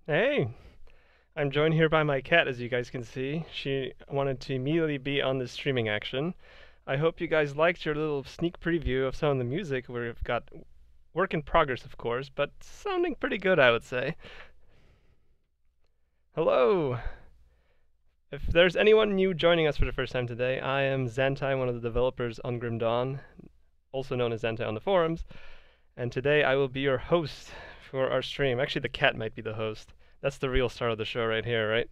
Hey, I'm joined here by my cat, as you guys can see. She wanted to immediately be on the streaming action. I hope you guys liked your little sneak preview of some of the music. We've got work in progress, of course, but sounding pretty good, I would say. Hello! If there's anyone new joining us for the first time today, I am Zantai, one of the developers on Grim Dawn, also known as Zantai on the forums, and today I will be your host for our stream. Actually, the cat might be the host. That's the real star of the show right here, right?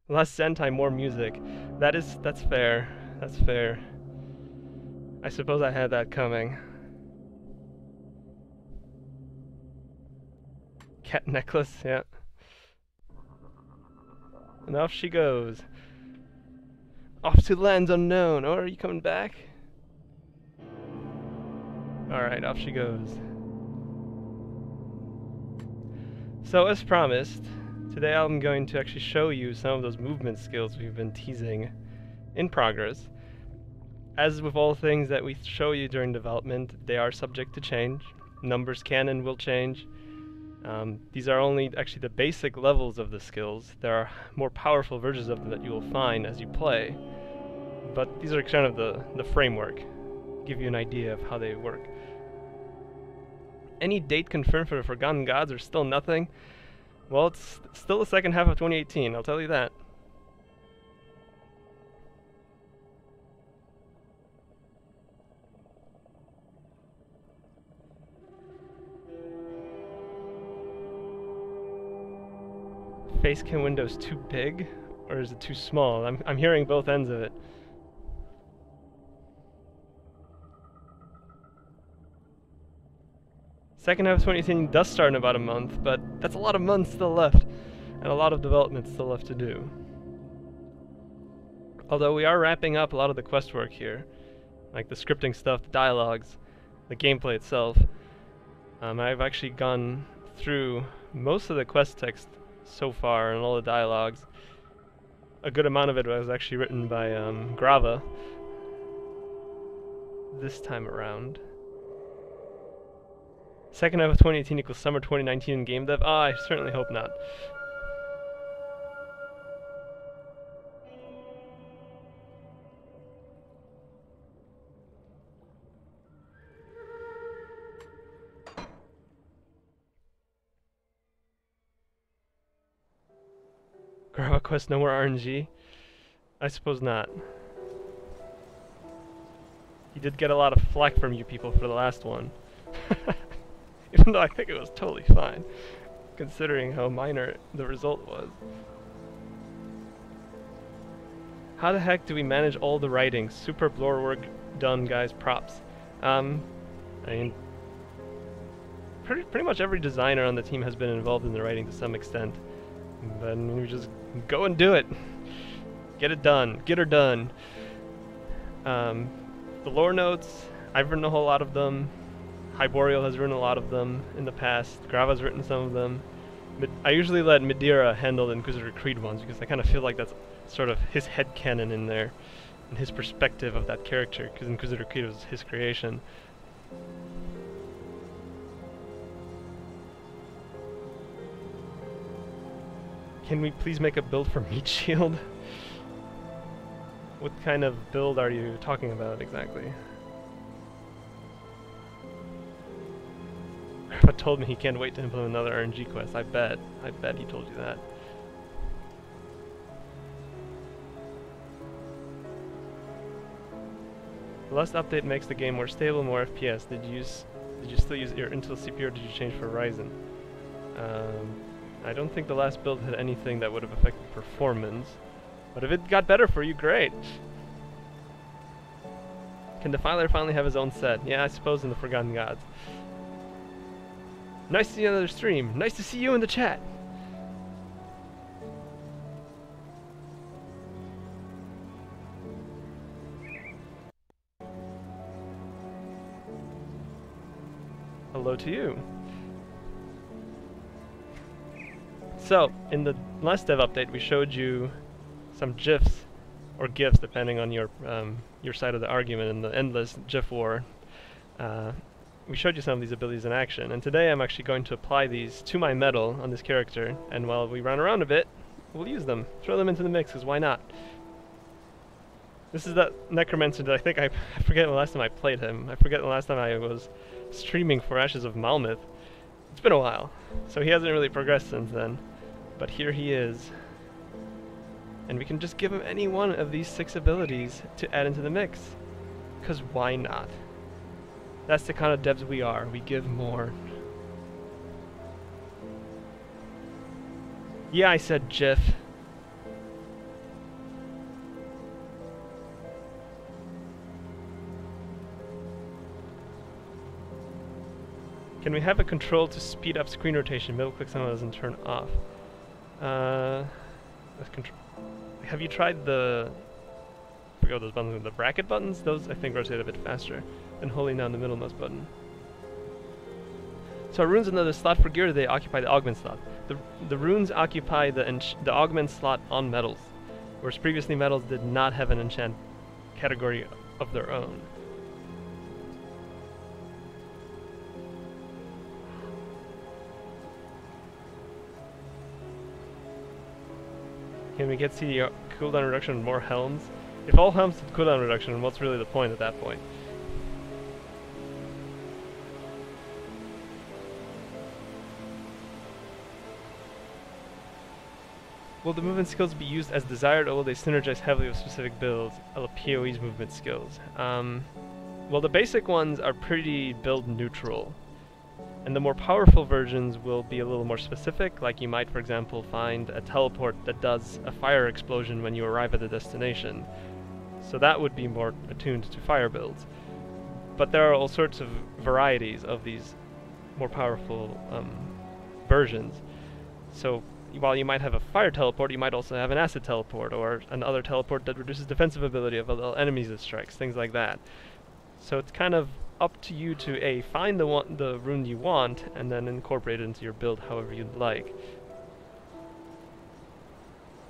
Less Sentai, more music. That's fair. That's fair. I suppose I had that coming. Cat necklace, yeah. And off she goes. Off to lands unknown. Oh, are you coming back? Alright, off she goes. So, as promised, today I'm going to actually show you some of those movement skills we've been teasing in progress. As with all things that we show you during development, they are subject to change. Numbers can and will change. These are only actually the basic levels of the skills. There are more powerful versions of them that you will find as you play. But these are kind of the framework. Give you an idea of how they work. Any date confirmed for the Forgotten Gods or still nothing? Well, it's still the second half of 2018, I'll tell you that. Facecam window's too big? Or is it too small? I'm hearing both ends of it. Second half of 2018 does start in about a month, but that's a lot of months still left, and a lot of development still left to do. Although we are wrapping up a lot of the quest work here, like the scripting stuff, the dialogues, the gameplay itself. I've actually gone through most of the quest text so far and all the dialogues. A good amount of it was actually written by Grava this time around. Second half of 2018 equals summer 2019 in game dev? I certainly hope not. Grava quest, no more RNG? I suppose not. You did get a lot of flack from you people for the last one. Even though I think it was totally fine, considering how minor the result was. How the heck do we manage all the writing? Superb lore work done, guys, props. I mean, pretty much every designer on the team has been involved in the writing to some extent. Then we just go and do it. Get it done. Get her done. The lore notes, I've written a whole lot of them. Hyboreal has written a lot of them in the past. Grava's written some of them. I usually let Madeira handle the Inquisitor Creed ones because I kind of feel like that's sort of his headcanon in there and his perspective of that character, because Inquisitor Creed was his creation. Can we please make a build for Meat Shield? What kind of build are you talking about exactly? Grava told me he can't wait to implement another RNG quest. I bet he told you that. The last update makes the game more stable, more FPS. Did you still use your Intel CPU or did you change for Ryzen? I don't think the last build had anything that would have affected performance. But if it got better for you, great! Can Defiler finally have his own set? Yeah, I suppose in the Forgotten Gods. Nice to see another stream. Nice to see you in the chat! Hello to you. So, in the last dev update, we showed you some GIFs, or GIFs, depending on your side of the argument in the endless GIF war we showed you some of these abilities in action, and today I'm actually going to apply these to my medal on this character, and while we run around a bit, we'll use them. Throw them into the mix, because why not? This is that Necromancer that I think I forget the last time I played him. I forget the last time I was streaming for Ashes of Malmith. It's been a while, so he hasn't really progressed since then. But here he is. And we can just give him any one of these 6 abilities to add into the mix. Because why not? That's the kind of devs we are. We give more. Yeah, I said GIF. Can we have a control to speed up screen rotation? Middle click somehow doesn't turn off. Have you tried the... I forget what those buttons are. The bracket buttons? Those I think rotate a bit faster than holding down the middlemost button. So runes in the slot for gear, they occupy the augment slot. The runes occupy the augment slot on medals, whereas previously medals did not have an enchant category of their own. Can we get the cooldown reduction on more helms? If all helms have cooldown reduction, what's really the point at that point? Will the movement skills be used as desired, or will they synergize heavily with specific builds, PoE's movement skills? Well, the basic ones are pretty build neutral. And the more powerful versions will be a little more specific, like you might, for example, find a teleport that does a fire explosion when you arrive at the destination. So that would be more attuned to fire builds. But there are all sorts of varieties of these more powerful versions. So while you might have a fire teleport, you might also have an acid teleport, or another teleport that reduces defensive ability of enemies it strikes, things like that. So it's kind of up to you to find the rune you want and then incorporate it into your build however you'd like.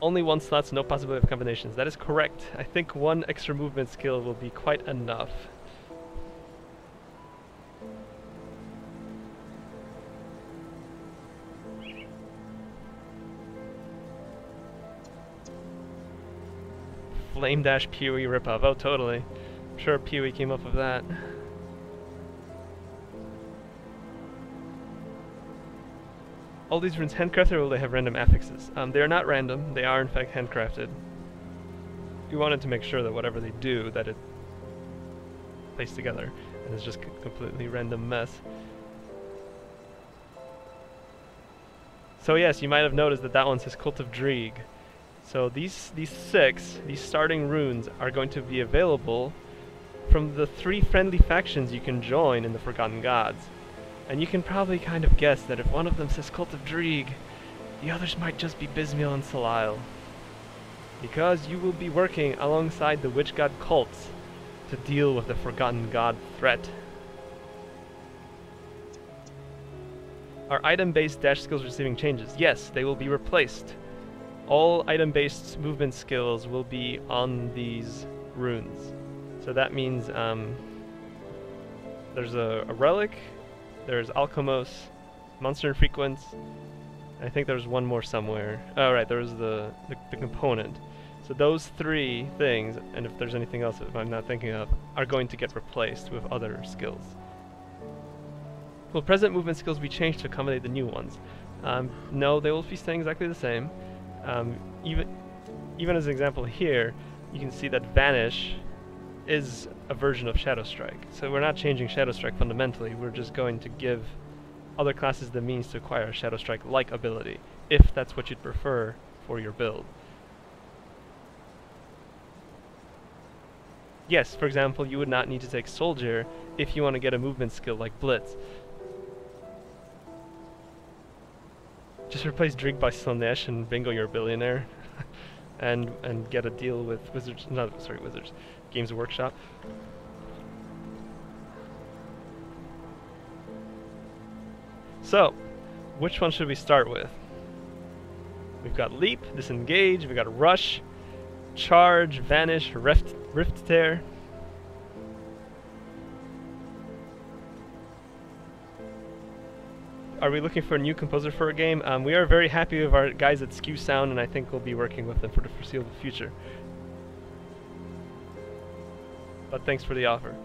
Only 1 slots, no possibility of combinations. That is correct. I think 1 extra movement skill will be quite enough. Flame Dash PoE ripoff. Oh, totally. I'm sure PoE came up with that. All these runes handcrafted, or will they have random affixes? They are not random, they are in fact handcrafted. We wanted to make sure that whatever they do, that it plays together, and it's just a completely random mess. So yes, you might have noticed that one says Cult of Dreeg. So these 6, these starting runes, are going to be available from the 3 friendly factions you can join in the Forgotten Gods. And you can probably kind of guess that if one of them says Cult of Dreeg, the others might just be Bismiel and Salile. Because you will be working alongside the Witch God cults to deal with the Forgotten God threat. Are item-based dash skills receiving changes? Yes, they will be replaced. All item-based movement skills will be on these runes. So that means there's a relic, there's Alchemos, Monster Infrequence, and I think there's one more somewhere. Oh right, there's the component. So those 3 things, and if there's anything else that I'm not thinking of, are going to get replaced with other skills. Will present movement skills be changed to accommodate the new ones? No, they will be staying exactly the same. Even as an example here, you can see that Vanish is a version of Shadow Strike. So we're not changing Shadow Strike fundamentally, we're just going to give other classes the means to acquire a Shadow Strike-like ability, if that's what you'd prefer for your build. Yes, for example, you would not need to take Soldier if you want to get a movement skill like Blitz. Just replace Dreeg by Slaanesh and bingo, you're a billionaire. and get a deal with Wizards, Wizards, Games Workshop. So, which one should we start with? We've got Leap, Disengage, we've got Rush, Charge, Vanish, Rift Tear. are we looking for a new composer for a game? We are very happy with our guys at Skew Sound, and I think we'll be working with them for the foreseeable future. But thanks for the offer.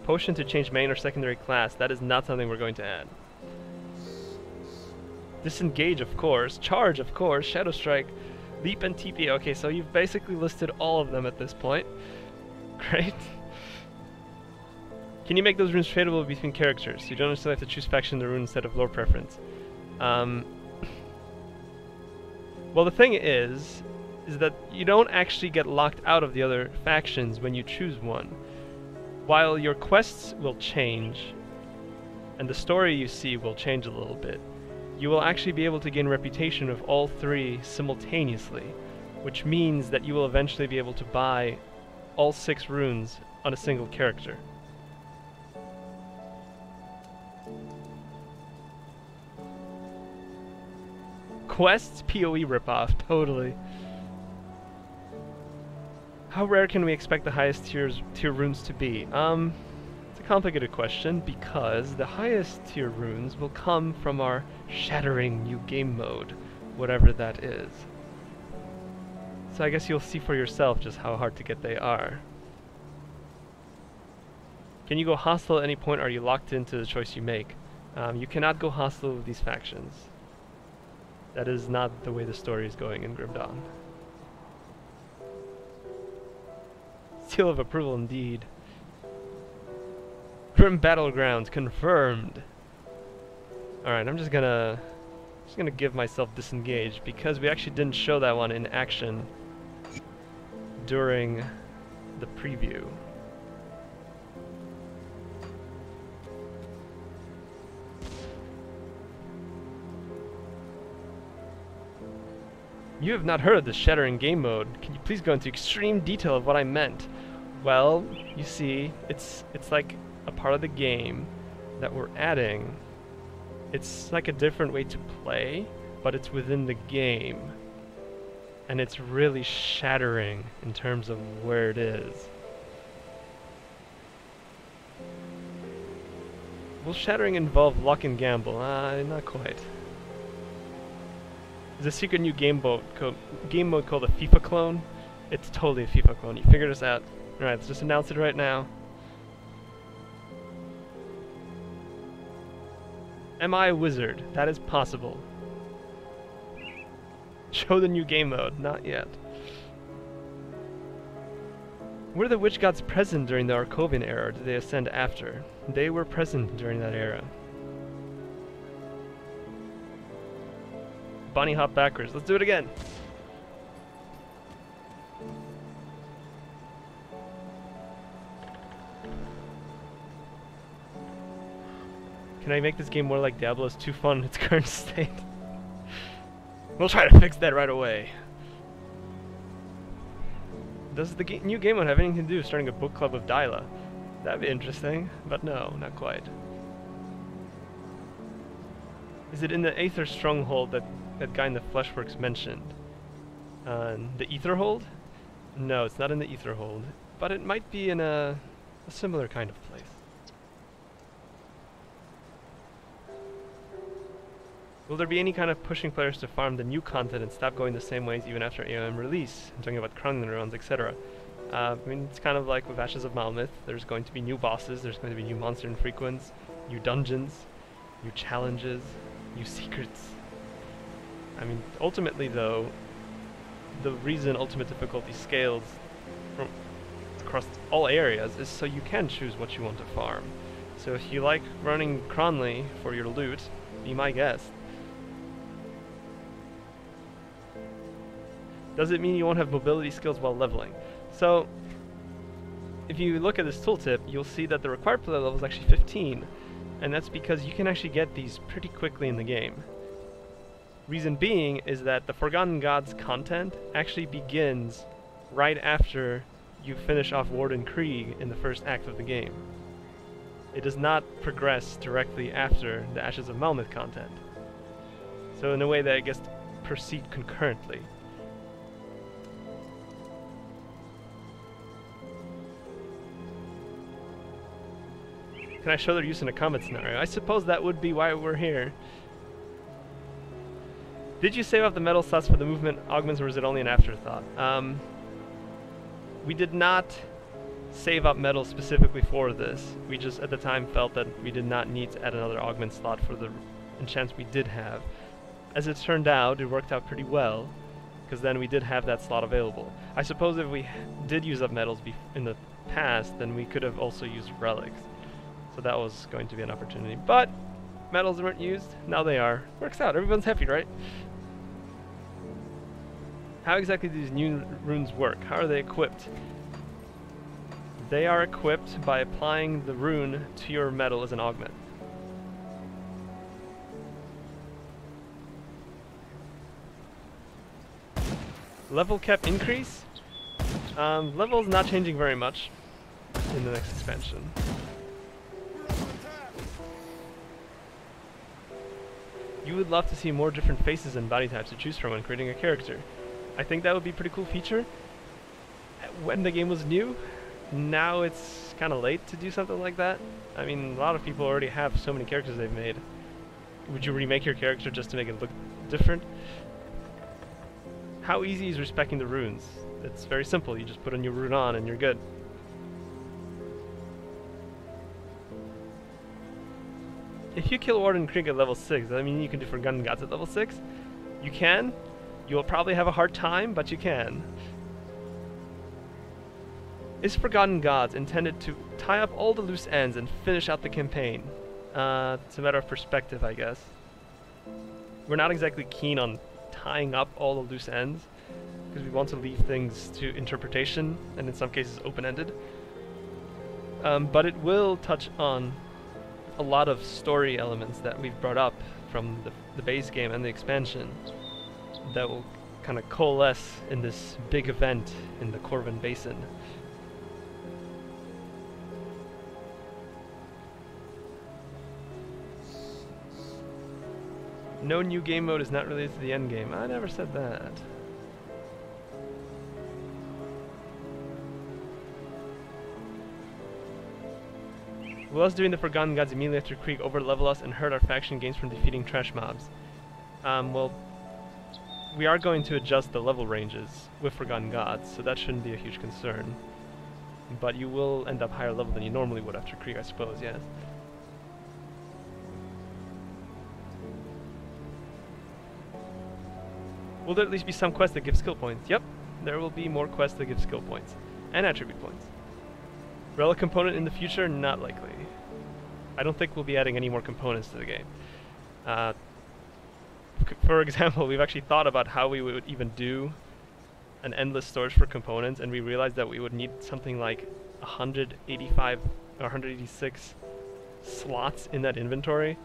Potion to change main or secondary class. That is not something we're going to add. Disengage, of course. Charge, of course. Shadow Strike. Leap and TP. Okay, so you've basically listed all of them at this point. Great. Can you make those runes tradable between characters? You don't necessarily have to choose faction in the rune instead of lore preference. Well, the thing is that you don't actually get locked out of the other factions when you choose one. While your quests will change, and the story you see will change a little bit, you will actually be able to gain reputation of all three simultaneously, which means that you will eventually be able to buy all 6 runes on a single character. Quests PoE ripoff, totally. How rare can we expect the highest tier runes to be? It's a complicated question because the highest tier runes will come from our shattering new game mode, whatever that is. So I guess you'll see for yourself just how hard to get they are. Can you go hostile at any point, or are you locked into the choice you make? You cannot go hostile with these factions. That is not the way the story is going in Grim Dawn. Seal of approval indeed. Grim Battlegrounds confirmed. Alright, I'm just gonna give myself disengage because we actually didn't show that one in action during the preview. You have not heard of the Shattering game mode. Can you please go into extreme detail of what I meant? Well, you see, it's like a part of the game that we're adding. It's like a different way to play, but it's within the game. And it's really shattering in terms of where it is. Will shattering involve luck and gamble? Not quite. There's a secret new game mode called a FIFA clone. It's totally a FIFA clone. You figured this out. Alright, let's just announce it right now. Am I a wizard? That is possible. Show the new game mode. Not yet. Were the witch gods present during the Arcovian era, or did they ascend after? They were present during that era. Bunny hop backwards. Let's do it again. Can I make this game more like Diablo? It's too fun in its current state. We'll try to fix that right away. Does the new game mode have anything to do with starting a book club of Dyla? That'd be interesting, but no, not quite. Is it in the Aether Stronghold that guy in the Fleshworks mentioned? The Aetherhold? No, it's not in the Aetherhold, but it might be in a similar kind of place. Will there be any kind of pushing players to farm the new content and stop going the same ways even after AOM release? I'm talking about crowning runs, etc. I mean, it's kind of like with Ashes of Malmith. There's going to be new bosses, there's going to be new monster infrequents, new dungeons, new challenges, new secrets. I mean, ultimately though, the reason ultimate difficulty scales from across all areas is so you can choose what you want to farm. So if you like running Cronley for your loot, be my guest. Does it mean you won't have mobility skills while leveling? So, if you look at this tooltip, you'll see that the required play level is actually 15, and that's because you can actually get these pretty quickly in the game. Reason being is that the Forgotten Gods content actually begins right after you finish off Warden Krieg in the first act of the game. It does not progress directly after the Ashes of Malmith content. So in a way that I guess proceed concurrently. Can I show their use in a combat scenario? I suppose that would be why we're here. Did you save up the metal slots for the movement augments, or was it only an afterthought? We did not save up metal specifically for this. We just at the time felt that we did not need to add another augment slot for the enchants we did have. As it turned out, it worked out pretty well, because then we did have that slot available. I suppose if we did use up metals in the past, then we could have also used relics. So that was going to be an opportunity. But metals weren't used, now they are. Works out, everyone's happy, right? How exactly do these new runes work? How are they equipped? They are equipped by applying the rune to your metal as an augment. Level cap increase? Level's not changing very much in the next expansion. You would love to see more different faces and body types to choose from when creating a character. I think that would be a pretty cool feature when the game was new. Now it's kind of late to do something like that. I mean, a lot of people already have so many characters they've made. Would you remake your character just to make it look different? How easy is respecting the runes? It's very simple. You just put a new rune on and you're good. If you kill Warden Krieg at level 6, does that mean you can do Forgotten Gods at level 6? You can. You'll probably have a hard time, but you can. Is Forgotten Gods intended to tie up all the loose ends and finish out the campaign? It's a matter of perspective, I guess. We're not exactly keen on tying up all the loose ends, because we want to leave things to interpretation, and in some cases open-ended. But it will touch on a lot of story elements that we've brought up from the base game and the expansion that will kind of coalesce in this big event in the Corvin Basin. No new game mode is not related to the end game. I never said that. Will us doing the Forgotten Gods immediately after Krieg over-level us and hurt our faction gains from defeating trash mobs? Well, we are going to adjust the level ranges with Forgotten Gods, so that shouldn't be a huge concern. But you will end up higher level than you normally would after Krieg, I suppose, yes. Will there at least be some quests that give skill points? Yep, there will be more quests that give skill points. And attribute points. Relic component in the future? Not likely. I don't think we'll be adding any more components to the game. For example, we've actually thought about how we would even do an endless storage for components, and we realized that we would need something like 185 or 186 slots in that inventory.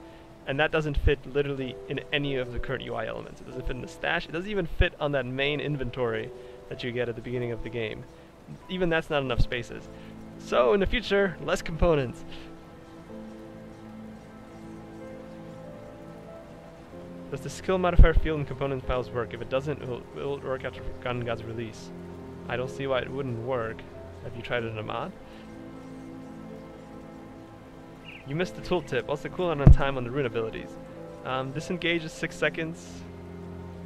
And that doesn't fit literally in any of the current UI elements. It doesn't fit in the stash. It doesn't even fit on that main inventory that you get at the beginning of the game. Even that's not enough spaces. So in the future, less components. Does the skill modifier field in component files work? If it doesn't, will it work after Forgotten Gods release? I don't see why it wouldn't work. Have you tried it in a mod? You missed the tooltip. What's the cooldown on time on the rune abilities? Disengage is 6 seconds.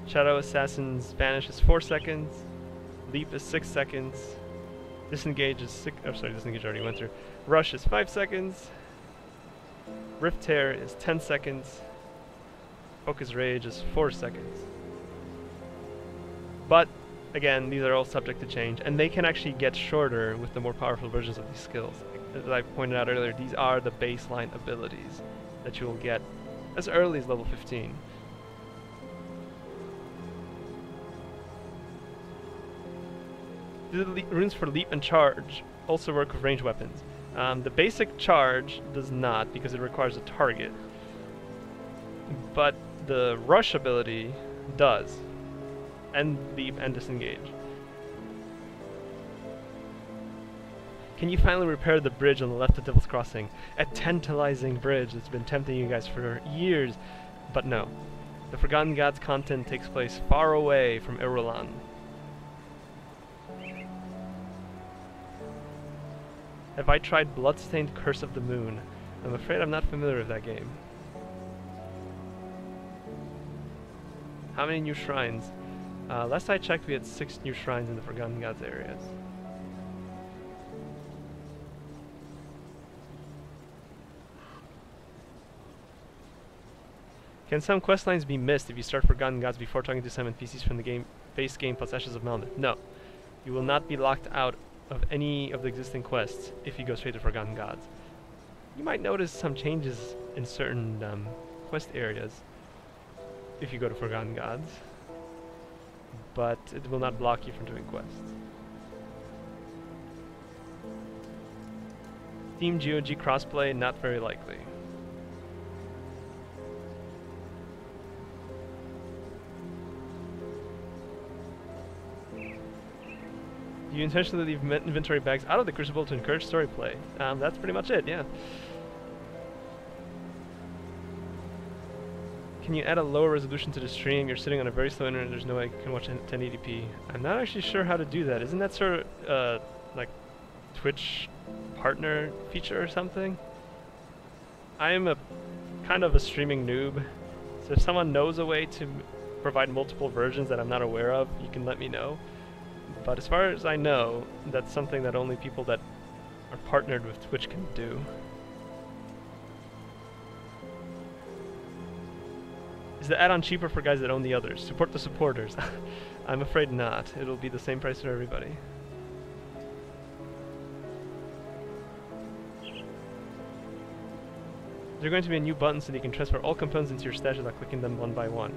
Shadow Assassin's Vanish is 4 seconds. Leap is 6 seconds. Disengage is 6. Oh, sorry, disengage already went through. Rush is 5 seconds. Rift Tear is 10 seconds. Focus Rage is 4 seconds. But again, these are all subject to change, and they can actually get shorter with the more powerful versions of these skills. As I pointed out earlier, these are the baseline abilities that you will get as early as level 15. Do the runes for leap and charge also work with ranged weapons? The basic charge does not, because it requires a target. But the rush ability does. And leap and disengage. Can you finally repair the bridge on the left of Devil's Crossing? A tantalizing bridge that's been tempting you guys for years. But no. The Forgotten Gods content takes place far away from Irulan. Have I tried Bloodstained Curse of the Moon? I'm afraid I'm not familiar with that game. How many new shrines? Last I checked, we had 6 new shrines in the Forgotten Gods areas. Can some quest lines be missed if you start Forgotten Gods before talking to some NPCs from the base game plus Ashes of Melmoth? No. You will not be locked out of any of the existing quests if you go straight to Forgotten Gods. You might notice some changes in certain quest areas if you go to Forgotten Gods, but it will not block you from doing quests. Team GOG crossplay, not very likely. You intentionally leave inventory bags out of the Crucible to encourage story play. That's pretty much it, yeah. Can you add a lower resolution to the stream? You're sitting on a very slow internet and there's no way you can watch 1080p. I'm not actually sure how to do that. Isn't that sort of like Twitch partner feature or something? I am a kind of a streaming noob, so if someone knows a way to provide multiple versions that I'm not aware of, you can let me know. But as far as I know, that's something that only people that are partnered with Twitch can do. Is the add-on cheaper for guys that own the others? Support the supporters. I'm afraid not. It'll be the same price for everybody. There's going to be a new button so that you can transfer all components into your stash without clicking them one by one.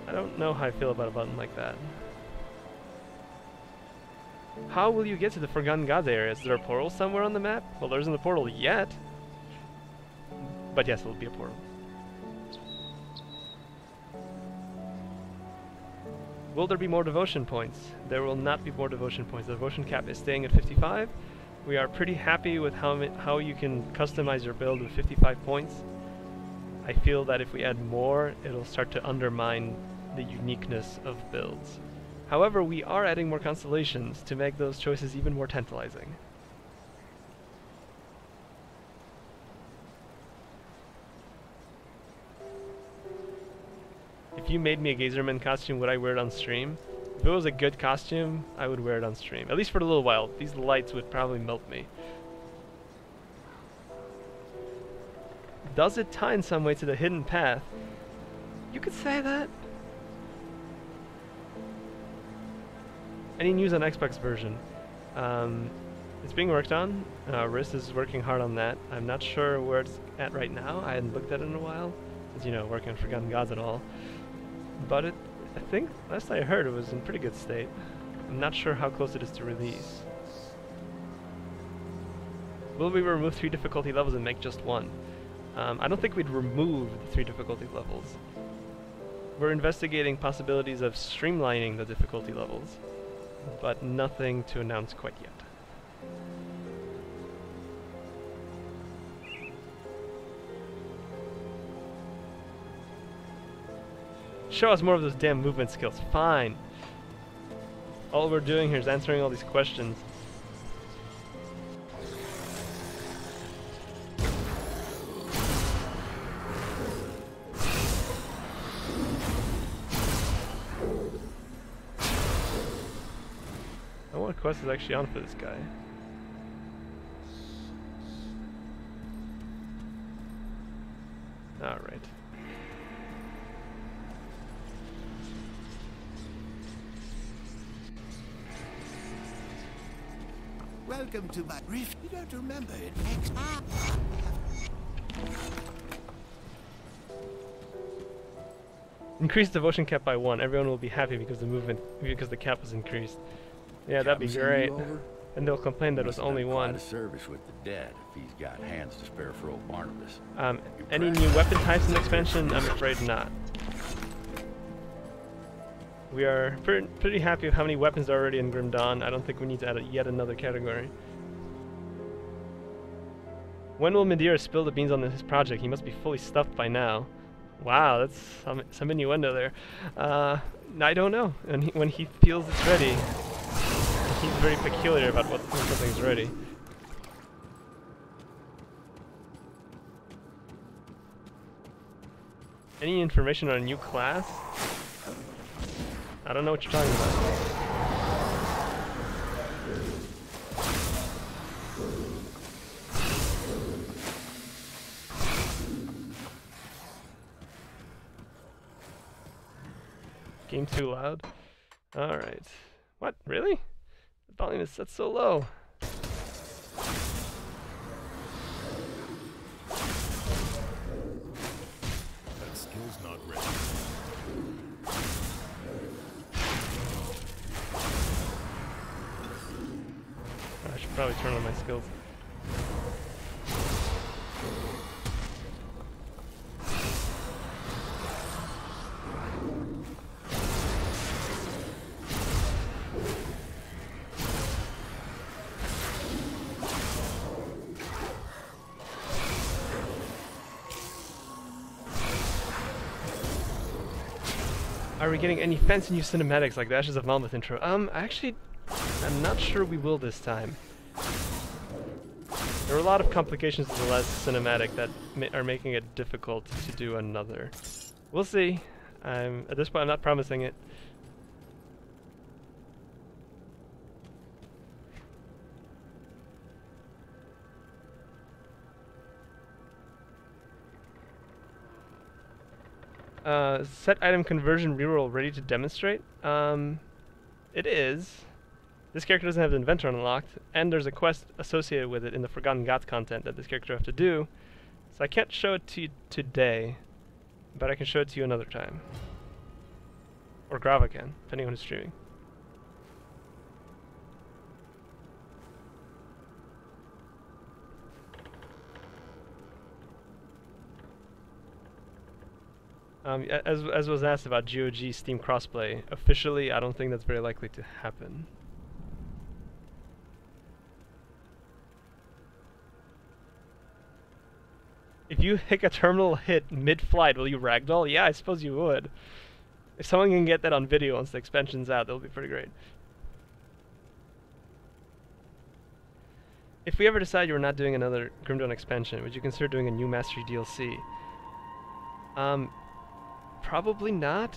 I don't know how I feel about a button like that. How will you get to the Forgotten Gods area? Is there a portal somewhere on the map? Well, there isn't a portal yet. But yes, it'll be a portal. Will there be more devotion points? There will not be more devotion points. The devotion cap is staying at 55. We are pretty happy with how you can customize your build with 55 points. I feel that if we add more, it'll start to undermine the uniqueness of builds. However, we are adding more constellations to make those choices even more tantalizing. If you made me a Gazerman costume, would I wear it on stream? If it was a good costume, I would wear it on stream. At least for a little while. These lights would probably melt me. Does it tie in some way to the hidden path? You could say that. Any news on Xbox version? It's being worked on. Riss is working hard on that. I'm not sure where it's at right now. I hadn't looked at it in a while. As you know, working on Forgotten Gods and all. But I think, last I heard, it was in pretty good state. I'm not sure how close it is to release. Will we remove 3 difficulty levels and make just 1? I don't think we'd remove the 3 difficulty levels. We're investigating possibilities of streamlining the difficulty levels, but nothing to announce quite yet. Show us more of those damn movement skills. Fine. All we're doing here is answering all these questions. What quest is actually on for this guy? Alright. Welcome to my rift. You don't remember it. Increase devotion cap by 1. Everyone will be happy because the cap was increased. Yeah, that'd be great. And they'll complain that it was only 1. A service with the dead if he's got hands to spare for old Barnabas. Any new weapon types in the expansion? I'm afraid not. We are pretty happy with how many weapons are already in Grim Dawn. I don't think we need to add yet another category. When will Medeiros spill the beans on his project? He must be fully stuffed by now. Wow, that's some innuendo there. I don't know. And when he feels it's ready, he's very peculiar about when something's ready. Any information on a new class? I don't know what you're talking about. Game too loud? Alright. What? Really? The volume is set so low. That skill's not ready. I should probably turn on my skills. Are we getting any fancy new cinematics like the Ashes of Malmouth intro? Actually, I'm not sure we will this time. There are a lot of complications to the last cinematic that are making it difficult to do another. We'll see. At this point, I'm not promising it. Set item conversion reroll ready to demonstrate? It is. This character doesn't have the inventor unlocked, and there's a quest associated with it in the Forgotten Gods content that this character have to do. So I can't show it to you today, but I can show it to you another time. Or Grava can, depending on who's streaming. As was asked about GOG Steam crossplay, officially I don't think that's very likely to happen. If you hit a terminal hit mid-flight, will you ragdoll? Yeah, I suppose you would. If someone can get that on video once the expansion's out, that'll be pretty great. If we ever decide you were not doing another Grim Dawn expansion, would you consider doing a new Mastery DLC? Probably not.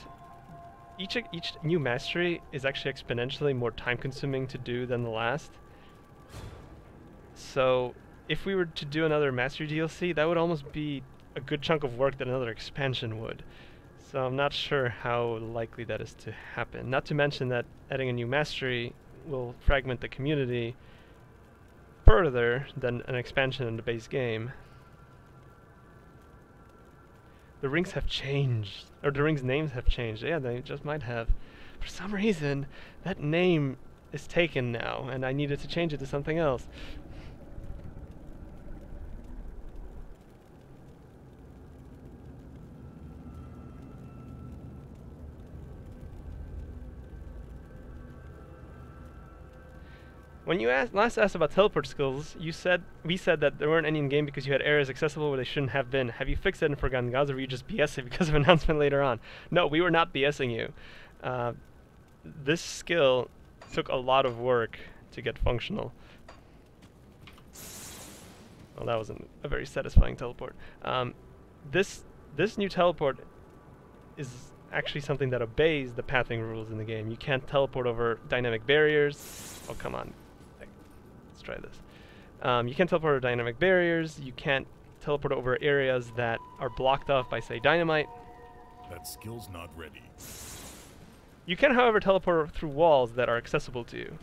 Each new Mastery is actually exponentially more time-consuming to do than the last. So, if we were to do another Mastery DLC, that would almost be a good chunk of work that another expansion would. So I'm not sure how likely that is to happen. Not to mention that adding a new Mastery will fragment the community further than an expansion in the base game. The rings have changed, or the rings' names have changed. Yeah, they just might have. For some reason, that name is taken now, and I needed to change it to something else. When you last asked about teleport skills, we said that there weren't any in game because you had areas accessible where they shouldn't have been. Have you fixed that in Forgotten Gods, or were you just BSing because of announcement later on? No, we were not BSing you. This skill took a lot of work to get functional. Well, that wasn't a very satisfying teleport. This new teleport is actually something that obeys the pathing rules in the game. You can't teleport over dynamic barriers. Oh, come on. Let's try this. You can't teleport over dynamic barriers. You can't teleport over areas that are blocked off by, say, dynamite. That skill's not ready. You can, however, teleport through walls that are accessible to you.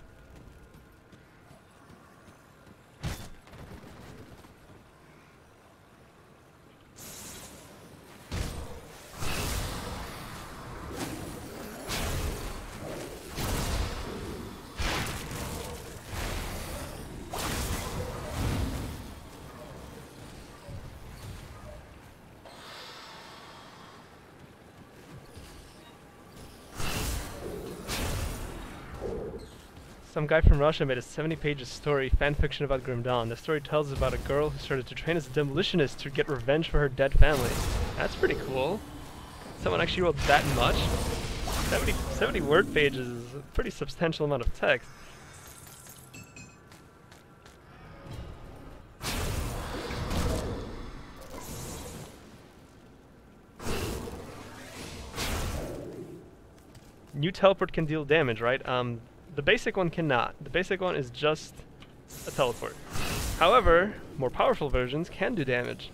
Some guy from Russia made a 70-page story, fanfiction about Grim Dawn. The story tells about a girl who started to train as a demolitionist to get revenge for her dead family. That's pretty cool. Someone actually wrote that much? 70 word pages is a pretty substantial amount of text. new teleport can deal damage, right? The basic one cannot. The basic one is just a teleport. However, more powerful versions can do damage.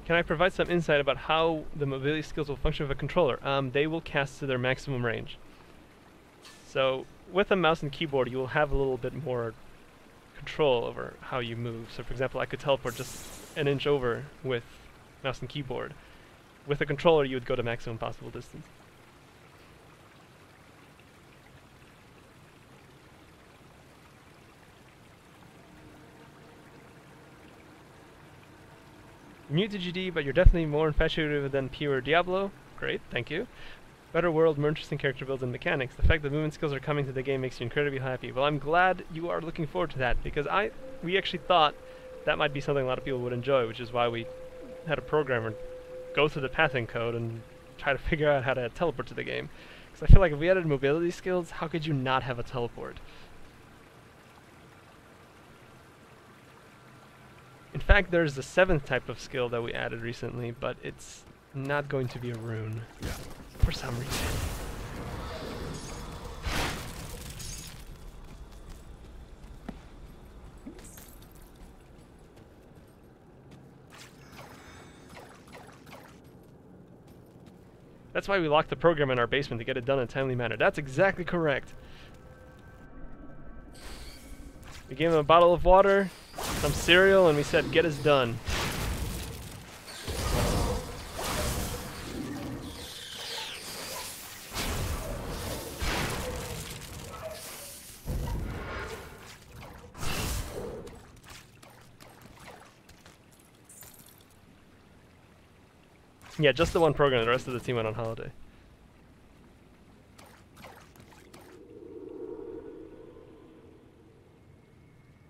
Can I provide some insight about how the mobility skills will function with a controller? They will cast to their maximum range. So with a mouse and keyboard, you will have a little bit more control over how you move. So for example, I could teleport just an inch over with mouse and keyboard. With a controller, you would go to maximum possible distance. New to GD, but you're definitely more infatuated than pure Diablo. Great, thank you. Better world, more interesting character builds and mechanics. The fact that movement skills are coming to the game makes you incredibly happy. Well, I'm glad you are looking forward to that, because we actually thought that might be something a lot of people would enjoy, which is why we had a programmer go through the pathing code and try to figure out how to teleport to the game. Because I feel like if we added mobility skills, how could you not have a teleport? In fact, there's a 7th type of skill that we added recently, but it's not going to be a rune. Yeah. For some reason. That's why we locked the program in our basement, to get it done in a timely manner. That's exactly correct. We gave him a bottle of water, some cereal, and we said, get us done. Yeah, just the one program, the rest of the team went on holiday.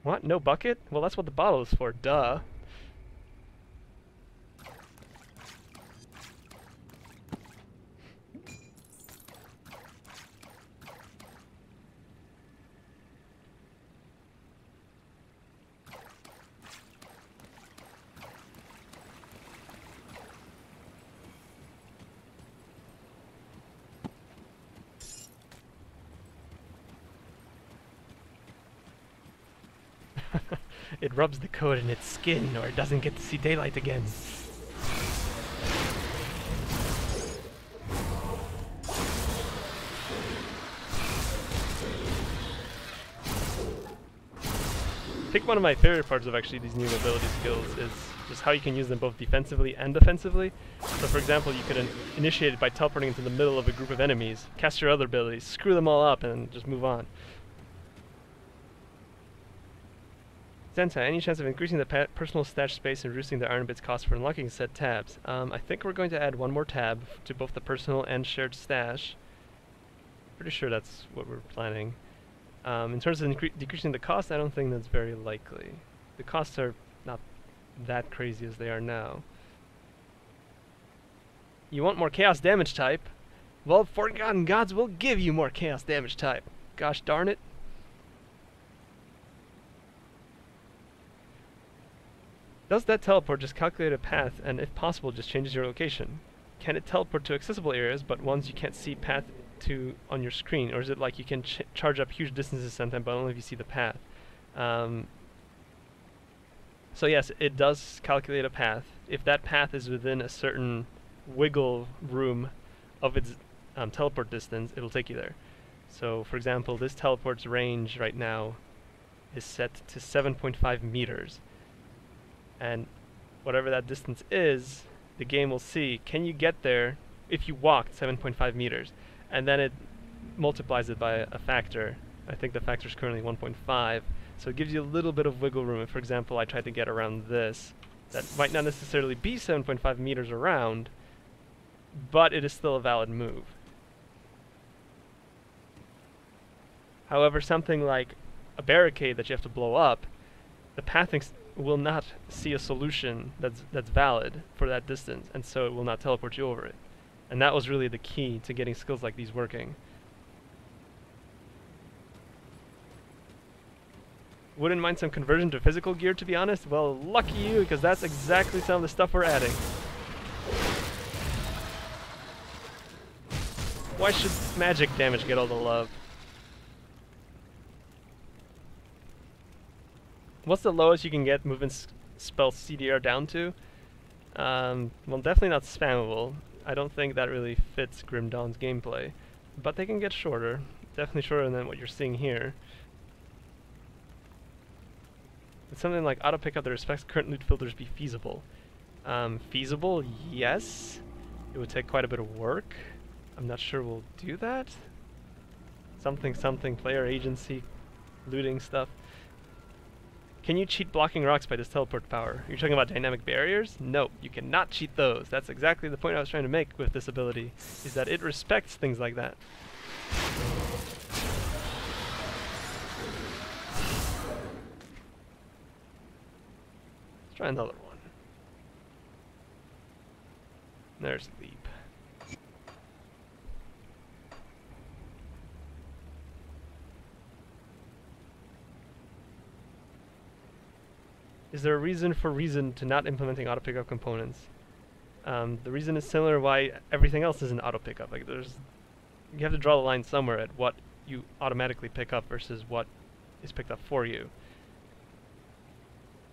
What? No bucket? Well, that's what the bottle is for, duh. It rubs the code in its skin, or it doesn't get to see daylight again. I think one of my favorite parts of actually these new ability skills is just how you can use them both defensively and offensively. So for example, you could initiate it by teleporting into the middle of a group of enemies, cast your other abilities, screw them all up, and just move on. Zenta, any chance of increasing the personal stash space and reducing the iron bits cost for unlocking said tabs? I think we're going to add one more tab to both the personal and shared stash. Pretty sure that's what we're planning. In terms of decreasing the cost, I don't think that's very likely. The costs are not that crazy as they are now. You want more chaos damage type? Well, Forgotten Gods will give you more chaos damage type. Gosh darn it. Does that teleport just calculate a path and, if possible, just changes your location? Can it teleport to accessible areas, but ones you can't see path to on your screen? Or is it like you can charge up huge distances sometimes, but only if you see the path? So yes, it does calculate a path. If that path is within a certain wiggle room of its teleport distance, it'll take you there. So, for example, this teleport's range right now is set to 7.5 meters. And whatever that distance is, the game will see, can you get there if you walked 7.5 meters? And then it multiplies it by a factor. I think the factor is currently 1.5. So it gives you a little bit of wiggle room. If, for example, I tried to get around this, that might not necessarily be 7.5 meters around, but it is still a valid move. However, something like a barricade that you have to blow up, the pathing will not see a solution that's valid for that distance, and so it will not teleport you over it. And that was really the key to getting skills like these working. Wouldn't mind some conversion to physical gear, to be honest. Well, lucky you, because that's exactly some of the stuff we're adding. Why should magic damage get all the love? What's the lowest you can get movement spell CDR down to? Well, definitely not spammable. I don't think that really fits Grim Dawn's gameplay. But they can get shorter. Definitely shorter than what you're seeing here. Would something like auto pickup that respects current loot filters be feasible? Feasible? Yes. It would take quite a bit of work. I'm not sure we'll do that. Something player agency looting stuff. Can you cheat blocking rocks by this teleport power? You're talking about dynamic barriers? No, you cannot cheat those. That's exactly the point I was trying to make with this ability, is that it respects things like that. Let's try another one. There's Leap. Is there a reason for Reason to not implementing auto pickup components? The reason is similar why everything else isn't auto pickup. Like you have to draw the line somewhere at what you automatically pick up versus what is picked up for you.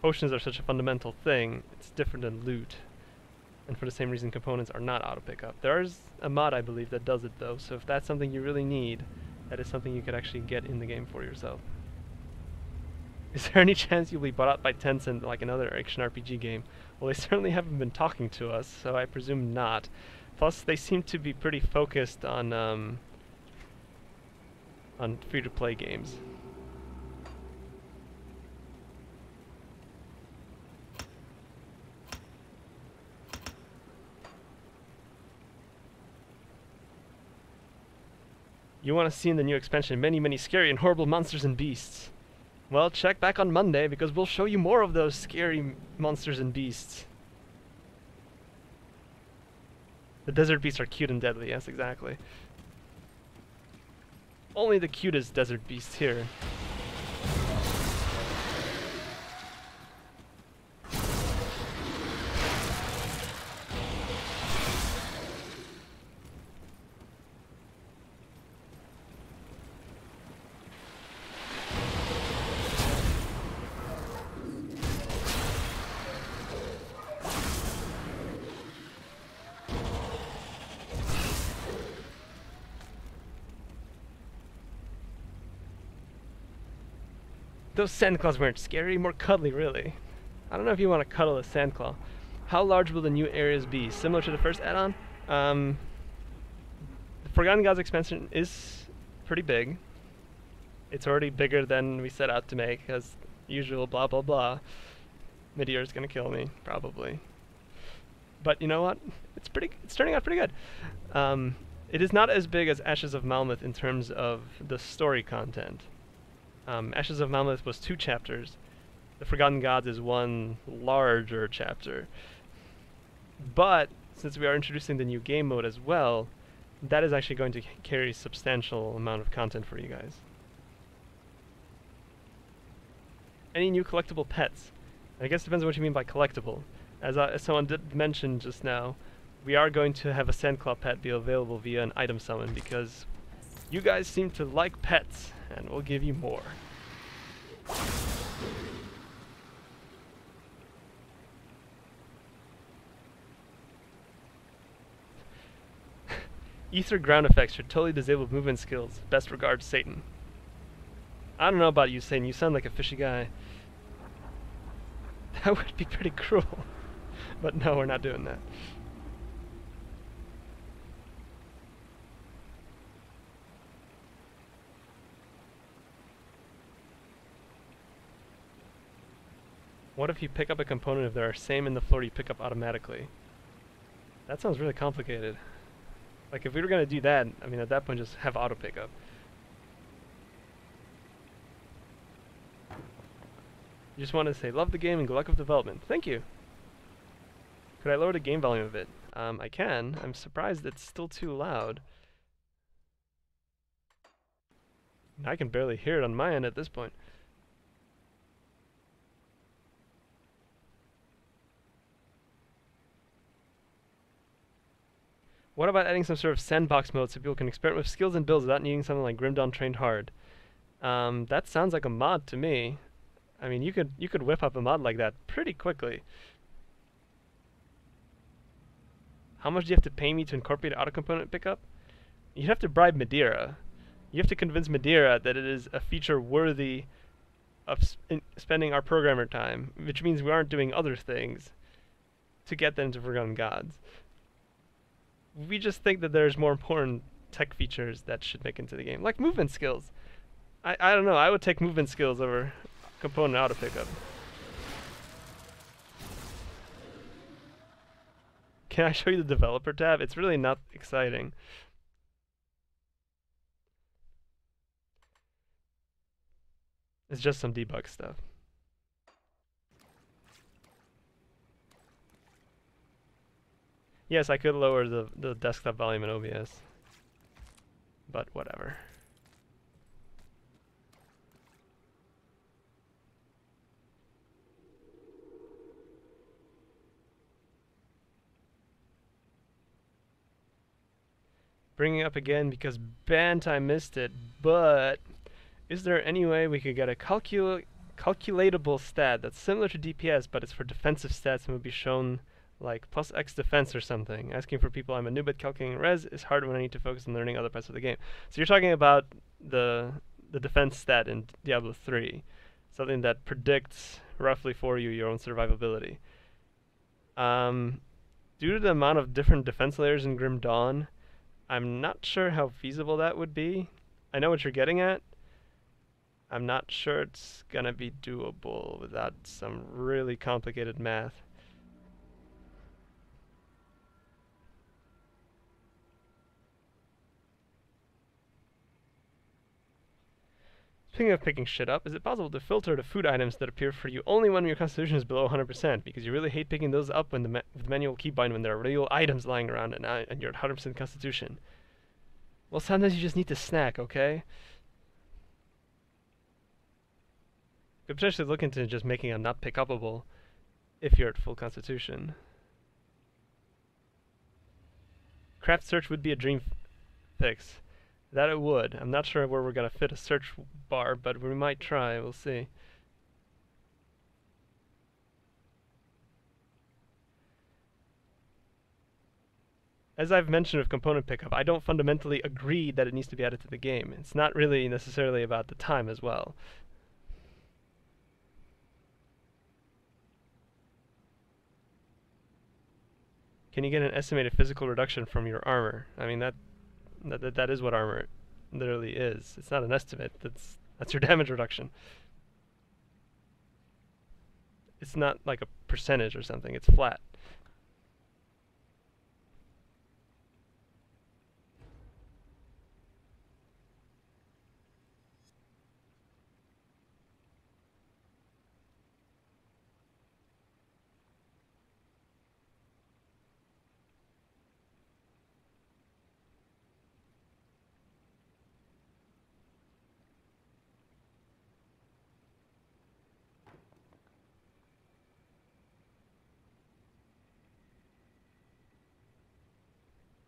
Potions are such a fundamental thing, it's different than loot. And for the same reason components are not auto pickup. There is a mod, I believe, that does it though, so if that's something you really need, that is something you could actually get in the game for yourself. Is there any chance you'll be bought out by Tencent like another action RPG game? Well, they certainly haven't been talking to us, so I presume not. Plus, they seem to be pretty focused on free-to-play games. You want to see in the new expansion many, many scary and horrible monsters and beasts. Well, check back on Monday, because we'll show you more of those scary monsters and beasts. The desert beasts are cute and deadly, yes, exactly. Only the cutest desert beasts here. Those Sandclaws weren't scary, more cuddly, really. I don't know if you want to cuddle a Sandclaw. How large will the new areas be? Similar to the first add-on? The Forgotten Gods expansion is pretty big. It's already bigger than we set out to make, as usual, blah blah blah. Meteor's gonna kill me, probably. But you know what? It's turning out pretty good. It is not as big as Ashes of Malmouth in terms of the story content. Ashes of Malmouth was 2 chapters. The Forgotten Gods is one larger chapter. But, since we are introducing the new game mode as well, that is actually going to carry a substantial amount of content for you guys. Any new collectible pets? I guess it depends on what you mean by collectible. As someone did mention just now, we are going to have a Sandclaw pet be available via an item summon, because you guys seem to like pets, and we'll give you more. Ether ground effects should totally disable movement skills. Best regards, Satan. I don't know about you, Satan. You sound like a fishy guy. That would be pretty cruel. But no, we're not doing that. What if you pick up a component if there are same in the floor you pick up automatically? That sounds really complicated. Like if we were gonna do that, I mean at that point just have auto pickup. You just want to say, love the game and good luck with development. Thank you. Could I lower the game volume a bit? I can. I'm surprised it's still too loud. I can barely hear it on my end at this point. What about adding some sort of sandbox mode so people can experiment with skills and builds without needing something like Grim Dawn Trained Hard? That sounds like a mod to me. I mean, you could whip up a mod like that pretty quickly. How much do you have to pay me to incorporate auto component pickup? You'd have to bribe Madeira. You have to convince Madeira that it is a feature worthy of spending our programmer time, which means we aren't doing other things to get them to Forgotten Gods. We just think that there's more important tech features that should make into the game, like movement skills. I don't know, I would take movement skills over component auto pickup. Can I show you the developer tab? It's really not exciting. It's just some debug stuff. Yes, I could lower the desktop volume in OBS, but whatever. Bringing it up again because Bantai missed it, but is there any way we could get a calculatable stat that's similar to DPS, but it's for defensive stats and would be shown like plus X defense or something? Asking for people, I'm a noob at calculating res is hard when I need to focus on learning other parts of the game. So you're talking about the defense stat in Diablo 3, something that predicts roughly for you your own survivability. Due to the amount of different defense layers in Grim Dawn, I'm not sure how feasible that would be. I know what you're getting at. I'm not sure it's gonna be doable without some really complicated math. Speaking of picking shit up, is it possible to filter the food items that appear for you only when your constitution is below 100%? Because you really hate picking those up when with manual keybind when there are real items lying around and you're at 100% constitution. Well, sometimes you just need to snack, okay? You could potentially look into just making them not pick upable if you're at full constitution. Craft search would be a dream fix. That it would. I'm not sure where we're gonna fit a search bar, but we might try. We'll see. As I've mentioned with component pickup, I don't fundamentally agree that it needs to be added to the game. It's not really necessarily about the time as well. Can you get an estimated physical reduction from your armor? I mean, that is what armor literally is. It's not an estimate. That's your damage reduction. It's not like a percentage or something. It's flat.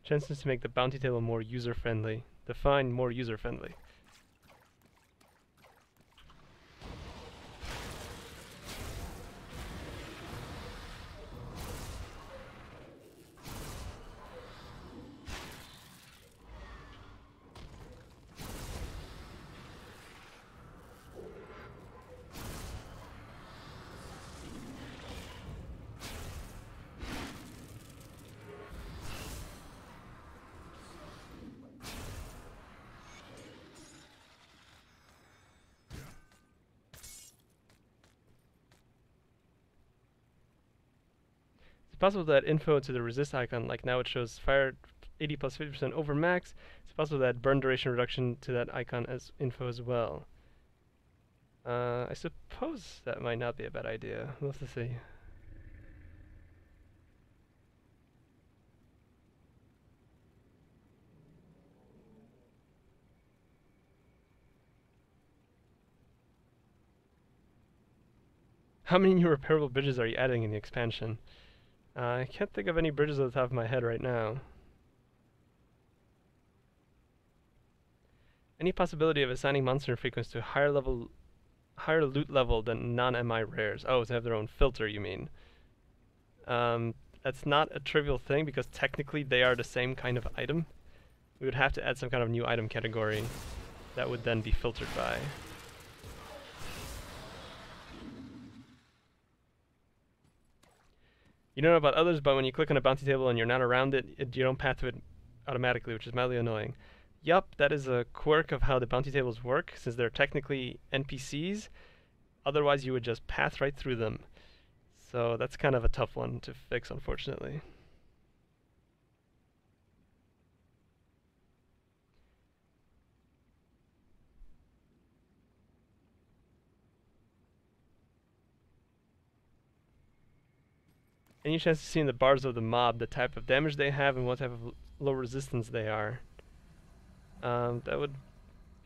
Chances to make the bounty table more user-friendly. Define more user-friendly. It's possible to add info to the resist icon, like now it shows fire 80 plus 50% over max. It's possible to add burn duration reduction to that icon as info as well. I suppose that might not be a bad idea. We'll have to see. How many new repairable bridges are you adding in the expansion? I can't think of any bridges on the top of my head right now. Any possibility of assigning monster frequency to a higher loot level than non-MI rares? Oh, to have their own filter, you mean? That's not a trivial thing because technically they are the same kind of item. We would have to add some kind of new item category that would then be filtered by. You don't know about others, but when you click on a bounty table and you're not around it, you don't path to it automatically, which is mildly annoying. Yup, that is a quirk of how the bounty tables work, since they're technically NPCs. Otherwise, you would just path right through them. So that's kind of a tough one to fix, unfortunately. Any chance to see in the bars of the mob the type of damage they have and what type of low resistance they are? That would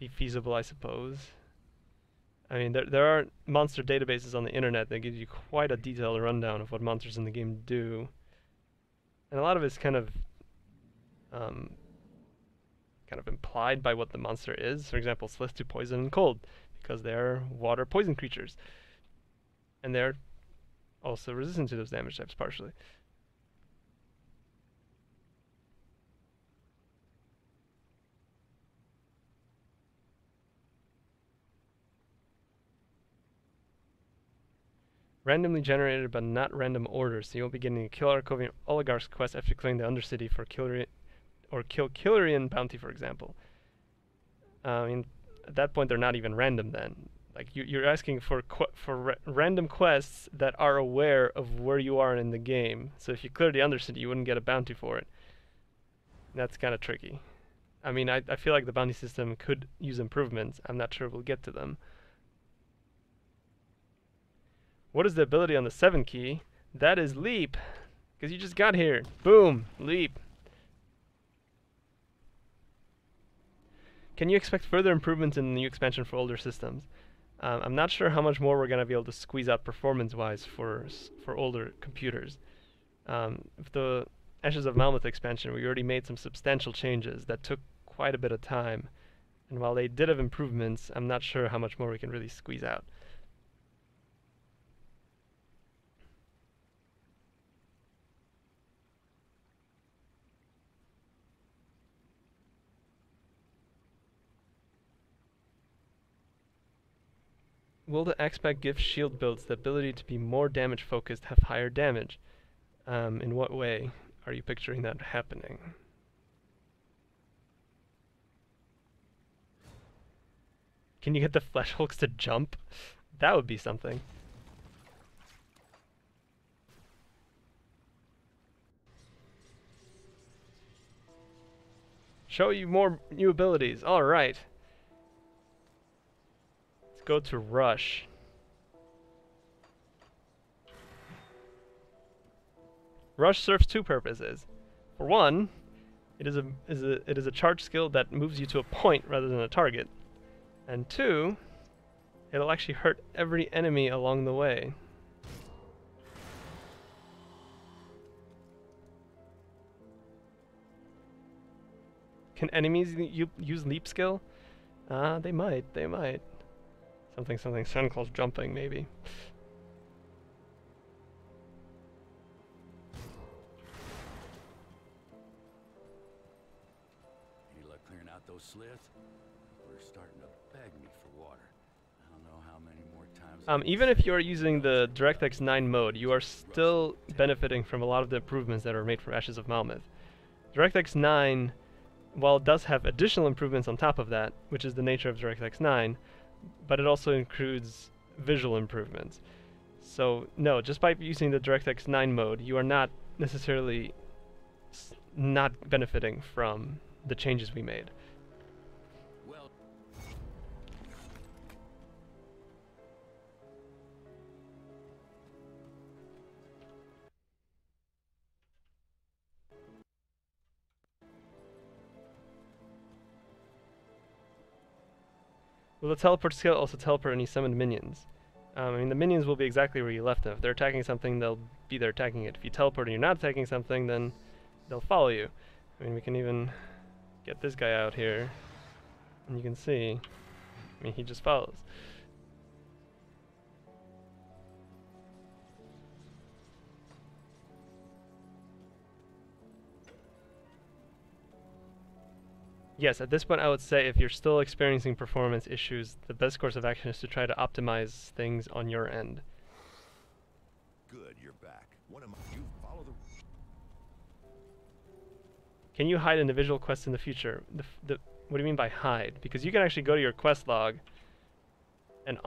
be feasible, I suppose. I mean, there are monster databases on the internet that give you quite a detailed rundown of what monsters in the game do. And a lot of it's kind of implied by what the monster is. For example, Slith to poison and cold, because they're water poison creatures. And they're also resistant to those damage types, partially. Randomly generated, but not random orders, so you won't be getting a Kill Arcovian Oligarch's quest after clearing the Undercity for Kill Killerian bounty, for example. I mean, at that point, they're not even random then. Like, you're asking for random quests that are aware of where you are in the game. So if you clear the Undercity, you wouldn't get a bounty for it. That's kind of tricky. I mean, I feel like the bounty system could use improvements. I'm not sure we'll get to them. What is the ability on the 7 key? That is leap. Because you just got here. Boom. Leap. Can you expect further improvements in the new expansion for older systems? I'm not sure how much more we're going to be able to squeeze out performance-wise for older computers. With the Ashes of Malmouth expansion, we already made some substantial changes that took quite a bit of time. And while they did have improvements, I'm not sure how much more we can really squeeze out. Will the Axe-Pack give shield builds the ability to be more damage focused, have higher damage? In what way are you picturing that happening? Can you get the Flesh Hulks to jump? That would be something. Show you more new abilities. Alright. Go to Rush. Rush serves two purposes. For one, it is a charge skill that moves you to a point rather than a target. And two, it'll actually hurt every enemy along the way. Can enemies use leap skill? They might. Something Sun calls jumping, maybe. Any luck clearing out those sliths? They're starting to beg me for water. I don't know how many more times. Even if you are using the DirectX 9 mode, you are still benefiting from a lot of the improvements that are made for Ashes of Malmouth. DirectX 9, while it does have additional improvements on top of that, which is the nature of DirectX 9, but it also includes visual improvements. So no, just by using the DirectX 9 mode, you are not necessarily not benefiting from the changes we made. Well, Will the teleport skill also teleport any summoned minions? I mean, the minions will be exactly where you left them. If they're attacking something, they'll be there attacking it. If you teleport and you're not attacking something, then they'll follow you. I mean, we can even get this guy out here, and you can see, I mean, he just follows. Yes, at this point I would say if you're still experiencing performance issues, the best course of action is to try to optimize things on your end. Good, you're back. One of my... You follow the... Can you hide individual quests in the future? What do you mean by hide? Because you can actually go to your quest log and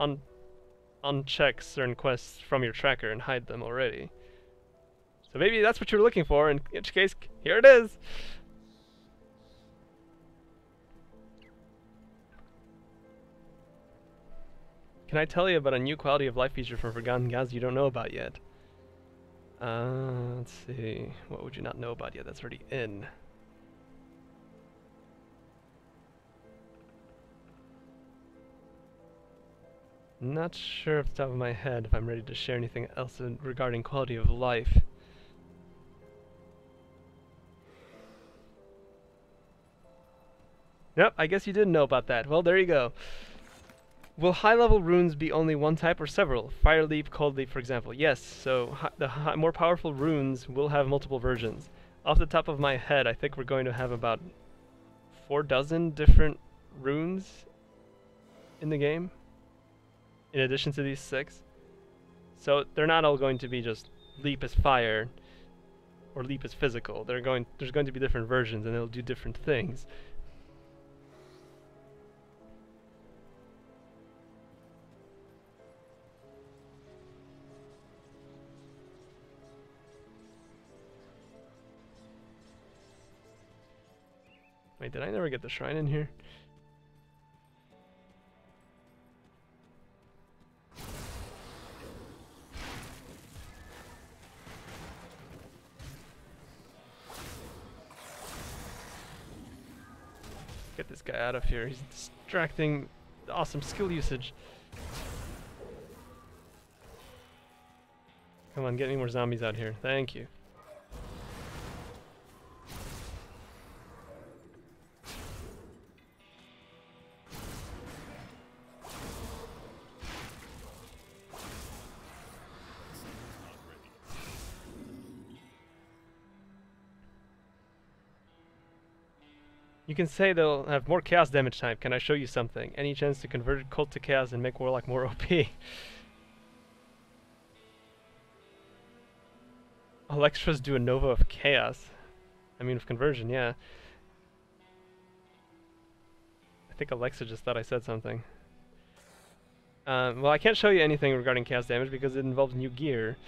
uncheck certain quests from your tracker and hide them already. So maybe that's what you're looking for, in which case, here it is! Can I tell you about a new quality of life feature from Forgotten Gods you don't know about yet? Let's see. What would you not know about yet that's already in? Not sure off the top of my head if I'm ready to share anything else regarding quality of life. Yep, I guess you didn't know about that. Well, there you go. Will high-level runes be only one type or several? Fire Leap, Cold Leap, for example. Yes, so the more powerful runes will have multiple versions. Off the top of my head, I think we're going to have about 4 dozen different runes in the game, in addition to these 6. So they're not all going to be just Leap as fire or Leap as physical. There's going to be different versions, and they'll do different things. Wait, did I never get the shrine in here? Get this guy out of here. He's distracting the awesome skill usage. Come on, get any more zombies out here. Thank you. You can say they'll have more chaos damage type. Can I show you something? Any chance to convert cult to chaos and make warlock more OP? Alexstras do a Nova of chaos. I mean, of conversion, yeah. I think Alexa just thought I said something. Well, I can't show you anything regarding chaos damage because it involves new gear.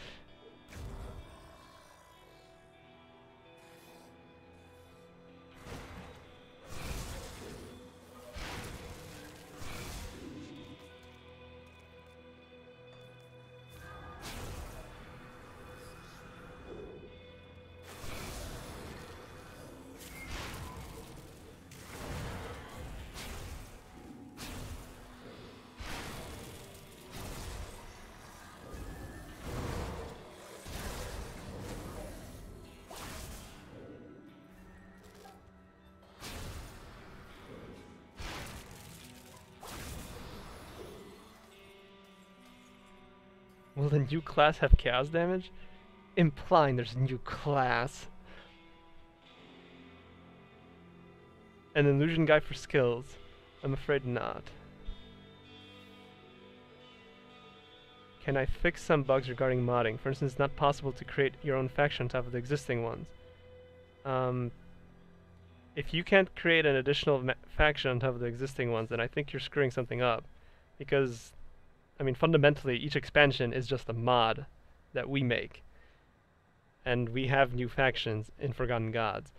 Will the new class have chaos damage? Implying there's a new class. An illusion guy for skills. I'm afraid not. Can I fix some bugs regarding modding? For instance, it's not possible to create your own faction on top of the existing ones. If you can't create an additional faction on top of the existing ones, then I think you're screwing something up. Because I mean, fundamentally, each expansion is just a mod that we make. And we have new factions in Forgotten Gods.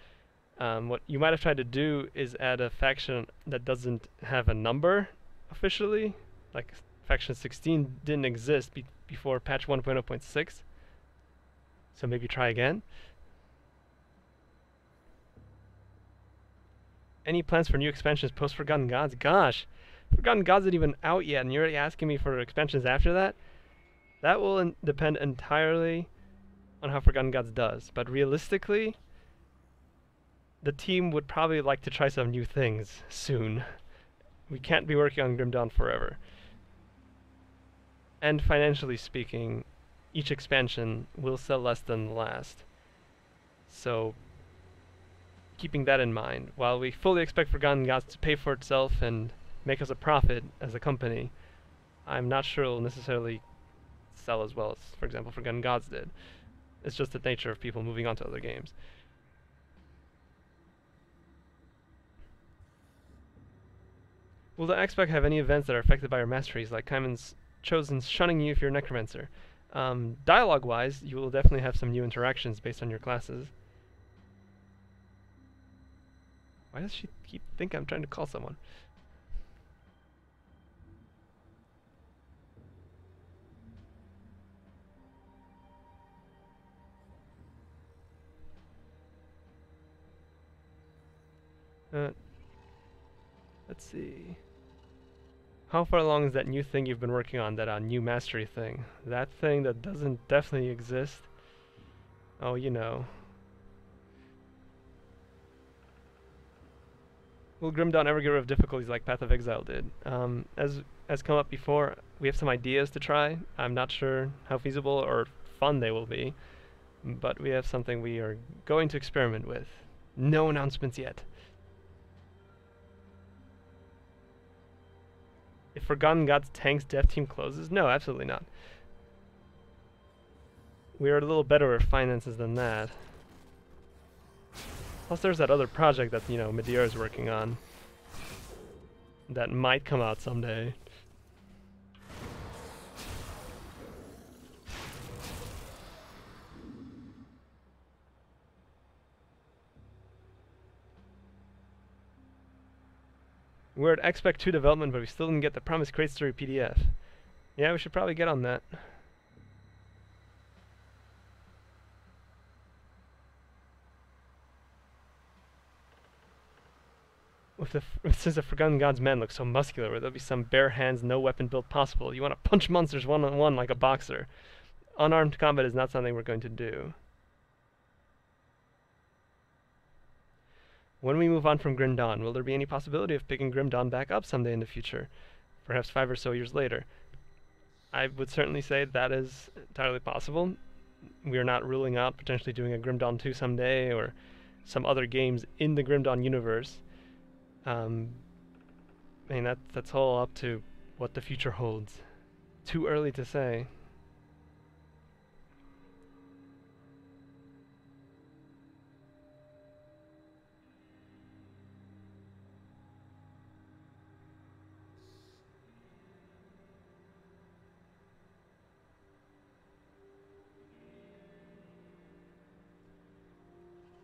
What you might have tried to do is add a faction that doesn't have a number officially. Like faction 16 didn't exist before patch 1.0.6. So maybe try again. Any plans for new expansions post Forgotten Gods? Gosh, Forgotten Gods isn't even out yet and you're already asking me for expansions after that? That will depend entirely on how Forgotten Gods does. But realistically, the team would probably like to try some new things soon. We can't be working on Grim Dawn forever. And financially speaking, each expansion will sell less than the last. So, keeping that in mind, while we fully expect Forgotten Gods to pay for itself and make us a profit as a company, I'm not sure it will necessarily sell as well as, for example, Forgotten Gods did. It's just the nature of people moving on to other games. Will the X-Pack have any events that are affected by your masteries, like Kaiman's Chosen shunning you if you're a Necromancer? Dialogue-wise, you will definitely have some new interactions based on your classes. Why does she keep thinking I'm trying to call someone? Let's see. How far along is that new thing you've been working on, that new mastery thing? That thing that doesn't definitely exist? Oh, you know. Will Grim Dawn ever get rid of difficulties like Path of Exile did? As come up before, we have some ideas to try. I'm not sure how feasible or fun they will be, but we have something we are going to experiment with. No announcements yet. If Forgotten Gods tanks dev team closes? No, absolutely not. We are a little better with finances than that. Plus there's that other project that, you know, Madeira is working on. That might come out someday. We're at X-Pack 2 development, but we still didn't get the Promised Crate Story PDF. Yeah, we should probably get on that. Since the Forgotten Gods man looks so muscular, where there'll be some bare hands, no weapon build possible. You want to punch monsters one-on-one like a boxer. Unarmed combat is not something we're going to do. When we move on from Grim Dawn, will there be any possibility of picking Grim Dawn back up someday in the future? Perhaps 5 or so years later. I would certainly say that is entirely possible. We are not ruling out potentially doing a Grim Dawn 2 someday, or some other games in the Grim Dawn universe. I mean, that's all up to what the future holds. Too early to say.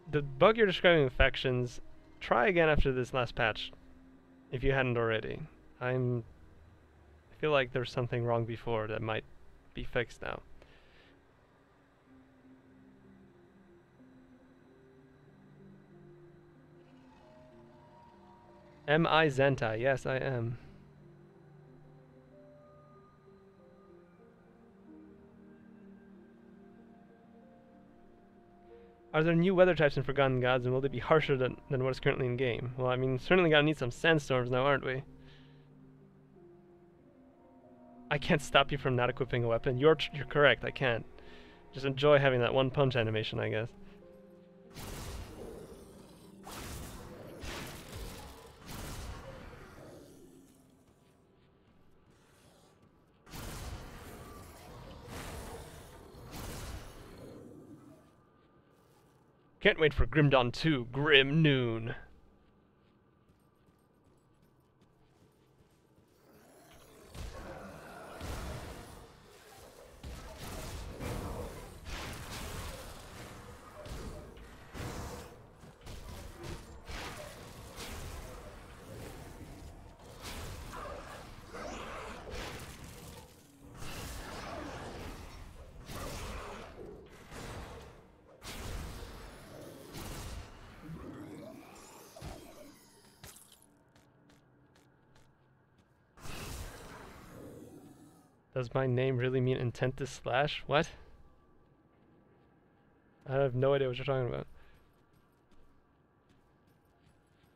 The bug you're describing with factions, try again after this last patch, if you hadn't already. I feel like there's something wrong before that might be fixed now. Am I Zentai? Yes, I am. Are there new weather types in Forgotten Gods, and will they be harsher than what is currently in game? Well, I mean, certainly gonna need some sandstorms now, aren't we? I can't stop you from not equipping a weapon. You're correct, I can't. Just enjoy having that one punch animation, I guess. Can't wait for Grim Dawn 2, Grim Noon. Does my name really mean intent to slash? What? I have no idea what you're talking about.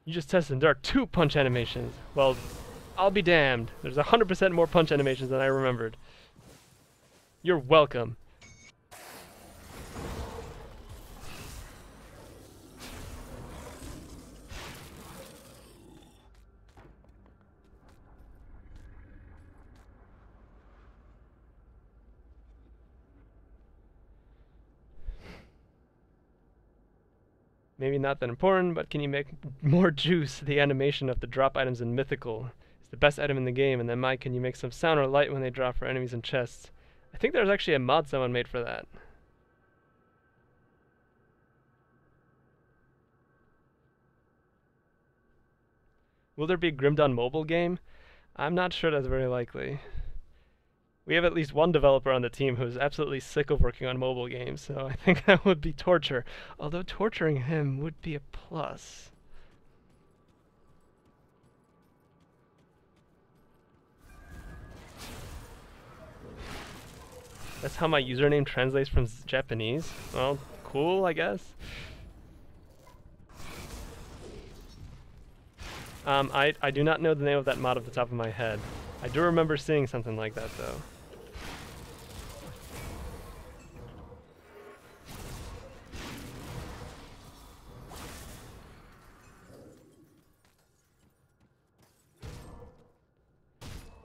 You just tested. There are 2 punch animations. Well, I'll be damned. There's 100% more punch animations than I remembered. You're welcome. Maybe not that important, but can you make more juice? The animation of the drop items in Mythical is the best item in the game, and then Mike, can you make some sound or light when they drop for enemies and chests? I think there's actually a mod someone made for that. Will there be a Grim Dawn mobile game? I'm not sure that's very likely. We have at least one developer on the team who's absolutely sick of working on mobile games, so I think that would be torture. Although torturing him would be a plus. That's how my username translates from Japanese? Well, cool, I guess. I do not know the name of that mod off the top of my head. I do remember seeing something like that, though.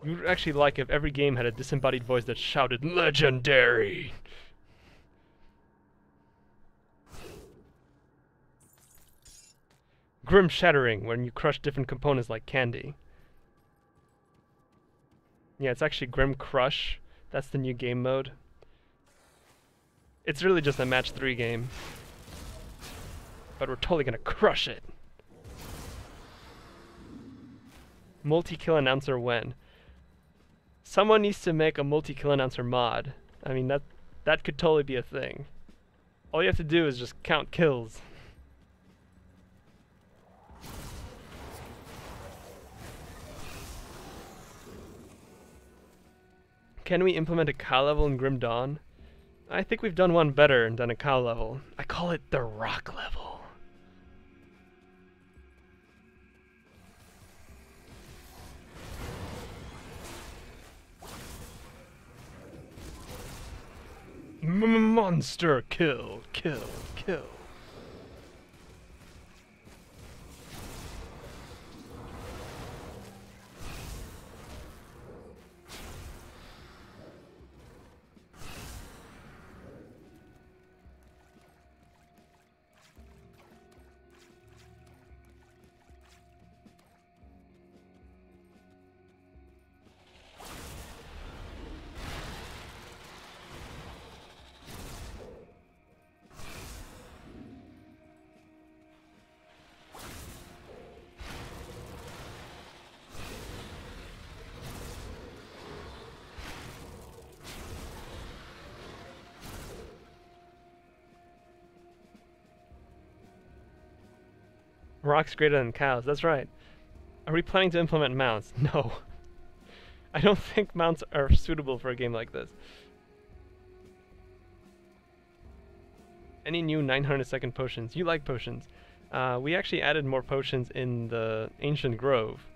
You would actually like if every game had a disembodied voice that shouted, "Legendary!" Grim Shattering, when you crush different components like candy. Yeah, it's actually Grim Crush. That's the new game mode. It's really just a match 3 game. But we're totally gonna crush it. Multi-kill announcer when? Someone needs to make a multi-kill announcer mod. I mean, that could totally be a thing. All you have to do is just count kills. Can we implement a cow level in Grim Dawn? I think we've done one better than a cow level. I call it the rock level. Monster kill, kill, kill. Rocks greater than cows, that's right. Are we planning to implement mounts? No. I don't think mounts are suitable for a game like this. Any new 900-second potions? You like potions. We actually added more potions in the Ancient Grove.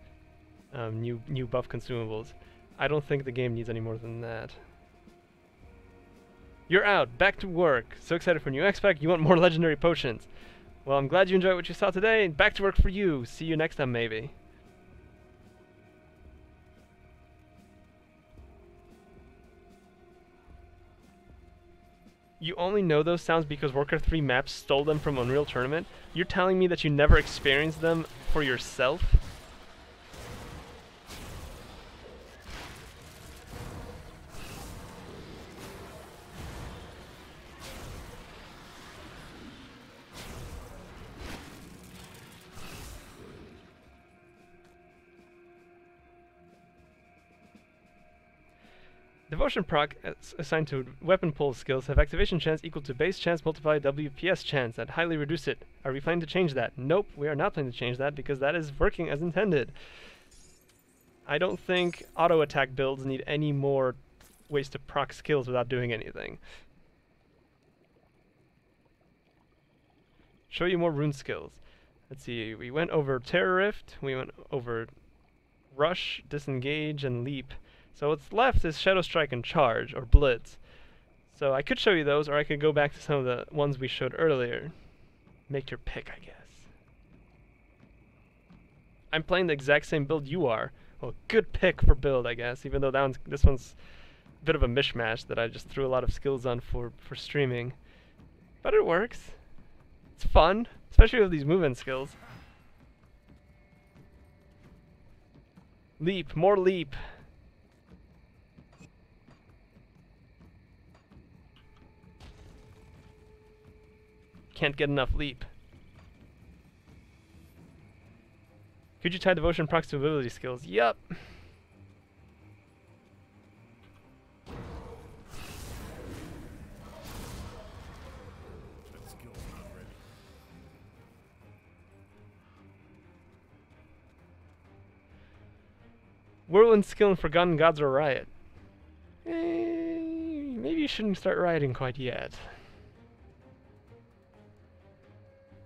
New buff consumables. I don't think the game needs any more than that. You're out, back to work. So excited for new X-Pack, you want more legendary potions. Well, I'm glad you enjoyed what you saw today, and back to work for you. See you next time, maybe. You only know those sounds because Warcraft 3 maps stole them from Unreal Tournament? You're telling me that you never experienced them for yourself? Devotion proc assigned to weapon pull skills have activation chance equal to base chance multiplied WPS chance that highly reduce it. Are we planning to change that? Nope, we are not planning to change that because that is working as intended. I don't think auto attack builds need any more ways to proc skills without doing anything. Show you more rune skills. Let's see, we went over Terror Rift, we went over Rush, Disengage, and Leap. So what's left is Shadow Strike and Charge, or Blitz. So I could show you those, or I could go back to some of the ones we showed earlier. Make your pick, I guess. I'm playing the exact same build you are. Well, good pick for build, I guess, even though this one's a bit of a mishmash that I just threw a lot of skills on for streaming. But it works. It's fun, especially with these movement skills. Leap, more leap. Can't get enough leap. Could you tie devotion procs to ability skills? Yup. That skill's not ready. Whirlwind skill and Forgotten Gods or Riot? Maybe you shouldn't start rioting quite yet.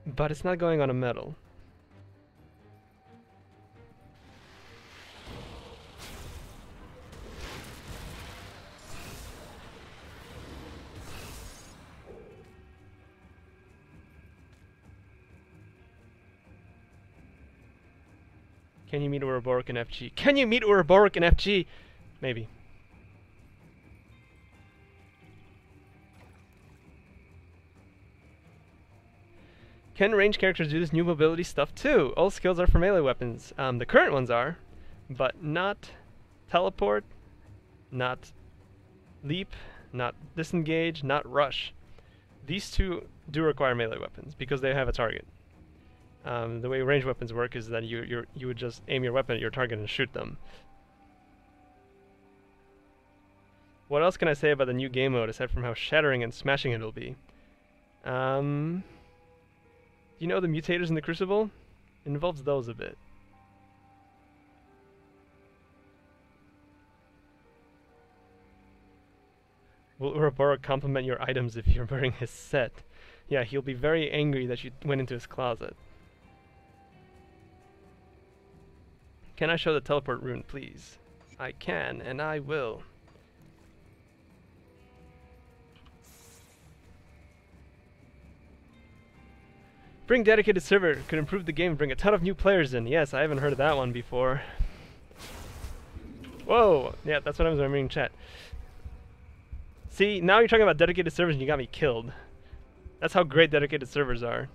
But it's not going on a medal. Can you meet Ouroboros in FG? Can you meet Ouroboros in FG? Maybe. Can range characters do this new mobility stuff too? All skills are for melee weapons. The current ones are, but not teleport, not leap, not disengage, not rush. These two do require melee weapons because they have a target. The way range weapons work is that you would just aim your weapon at your target and shoot them. What else can I say about the new game mode aside from how shattering and smashing it'll be? You know the mutators in the Crucible? It involves those a bit. Will Ouroboros compliment your items if you're wearing his set? Yeah, he'll be very angry that you went into his closet. Can I show the teleport rune, please? I can, and I will. Bring dedicated server. Could improve the game and bring a ton of new players in. Yes, I haven't heard of that one before. Whoa! Yeah, that's what I was remembering in chat. See, now you're talking about dedicated servers and you got me killed. That's how great dedicated servers are.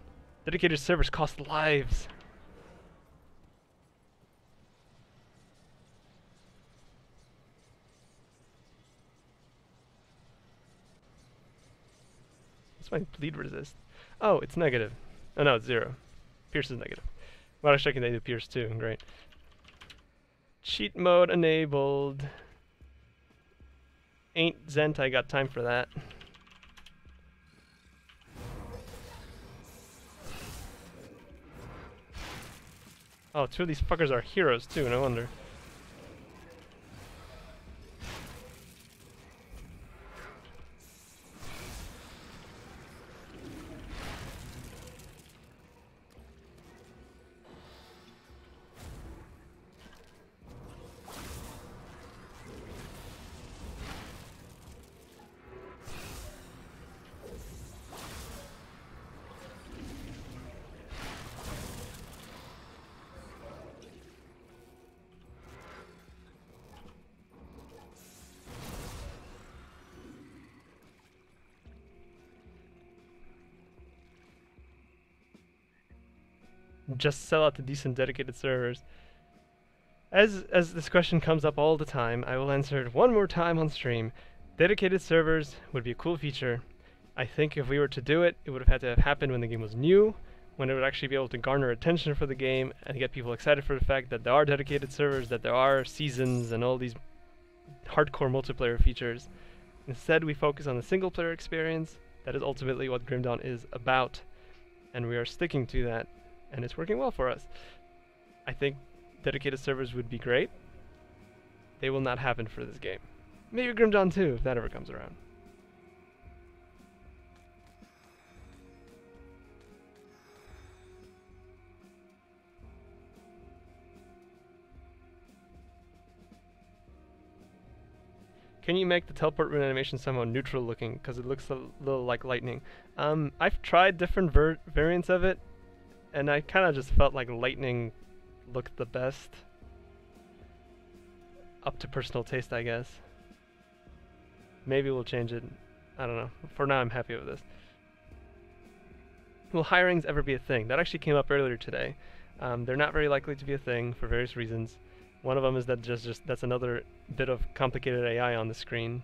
Dedicated servers cost lives. What's my bleed resist? Oh, it's negative. Oh no, it's 0. Pierce is negative. Well, actually I can do Pierce too, great. Cheat mode enabled. Ain't Zentai got time for that. Oh, two of these fuckers are heroes too, no wonder. Just sell out to decent dedicated servers. As this question comes up all the time, I will answer it one more time on stream. Dedicated servers would be a cool feature. I think if we were to do it, it would have had to have happened when the game was new, when it would actually be able to garner attention for the game and get people excited for the fact that there are dedicated servers, that there are seasons and all these hardcore multiplayer features. Instead, we focus on the single player experience. That is ultimately what Grim Dawn is about, and we are sticking to that. And it's working well for us. I think dedicated servers would be great. They will not happen for this game. Maybe Grim Dawn 2, if that ever comes around. Can you make the teleport rune animation somehow neutral looking? Because it looks a little like lightning. I've tried different variants of it, and I kind of just felt like lightning looked the best. Up to personal taste, I guess. Maybe we'll change it. I don't know. For now, I'm happy with this. Will hirings ever be a thing? That actually came up earlier today. They're not very likely to be a thing for various reasons. One of them is that just that's another bit of complicated AI on the screen,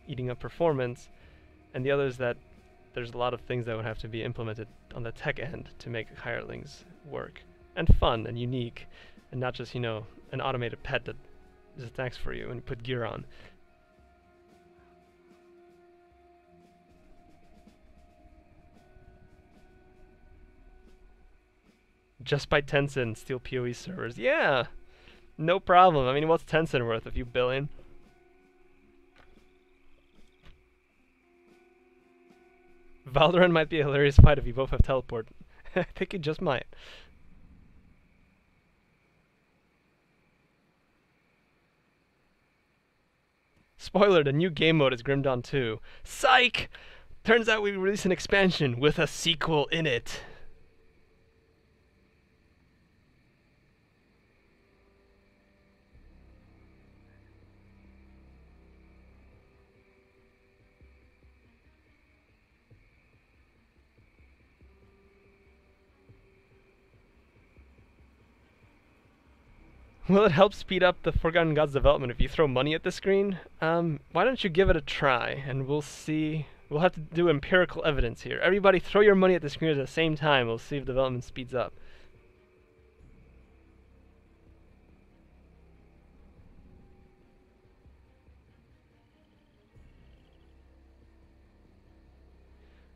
eating up performance, and the other is that there's a lot of things that would have to be implemented on the tech end to make hirelings work, and fun and unique, and not just, you know, an automated pet that just attacks for you and you put gear on. Just buy Tencent and steal PoE servers. Yeah! No problem. I mean, what's Tencent worth? A few billion? Valorant might be a hilarious fight if you both have teleport. I think it just might. Spoiler, the new game mode is Grim Dawn 2. Psych! Turns out we released an expansion with a sequel in it. Will it help speed up the Forgotten Gods development if you throw money at the screen? Why don't you give it a try, and we'll see. We'll have to do empirical evidence here. Everybody throw your money at the screen at the same time. We'll see if development speeds up.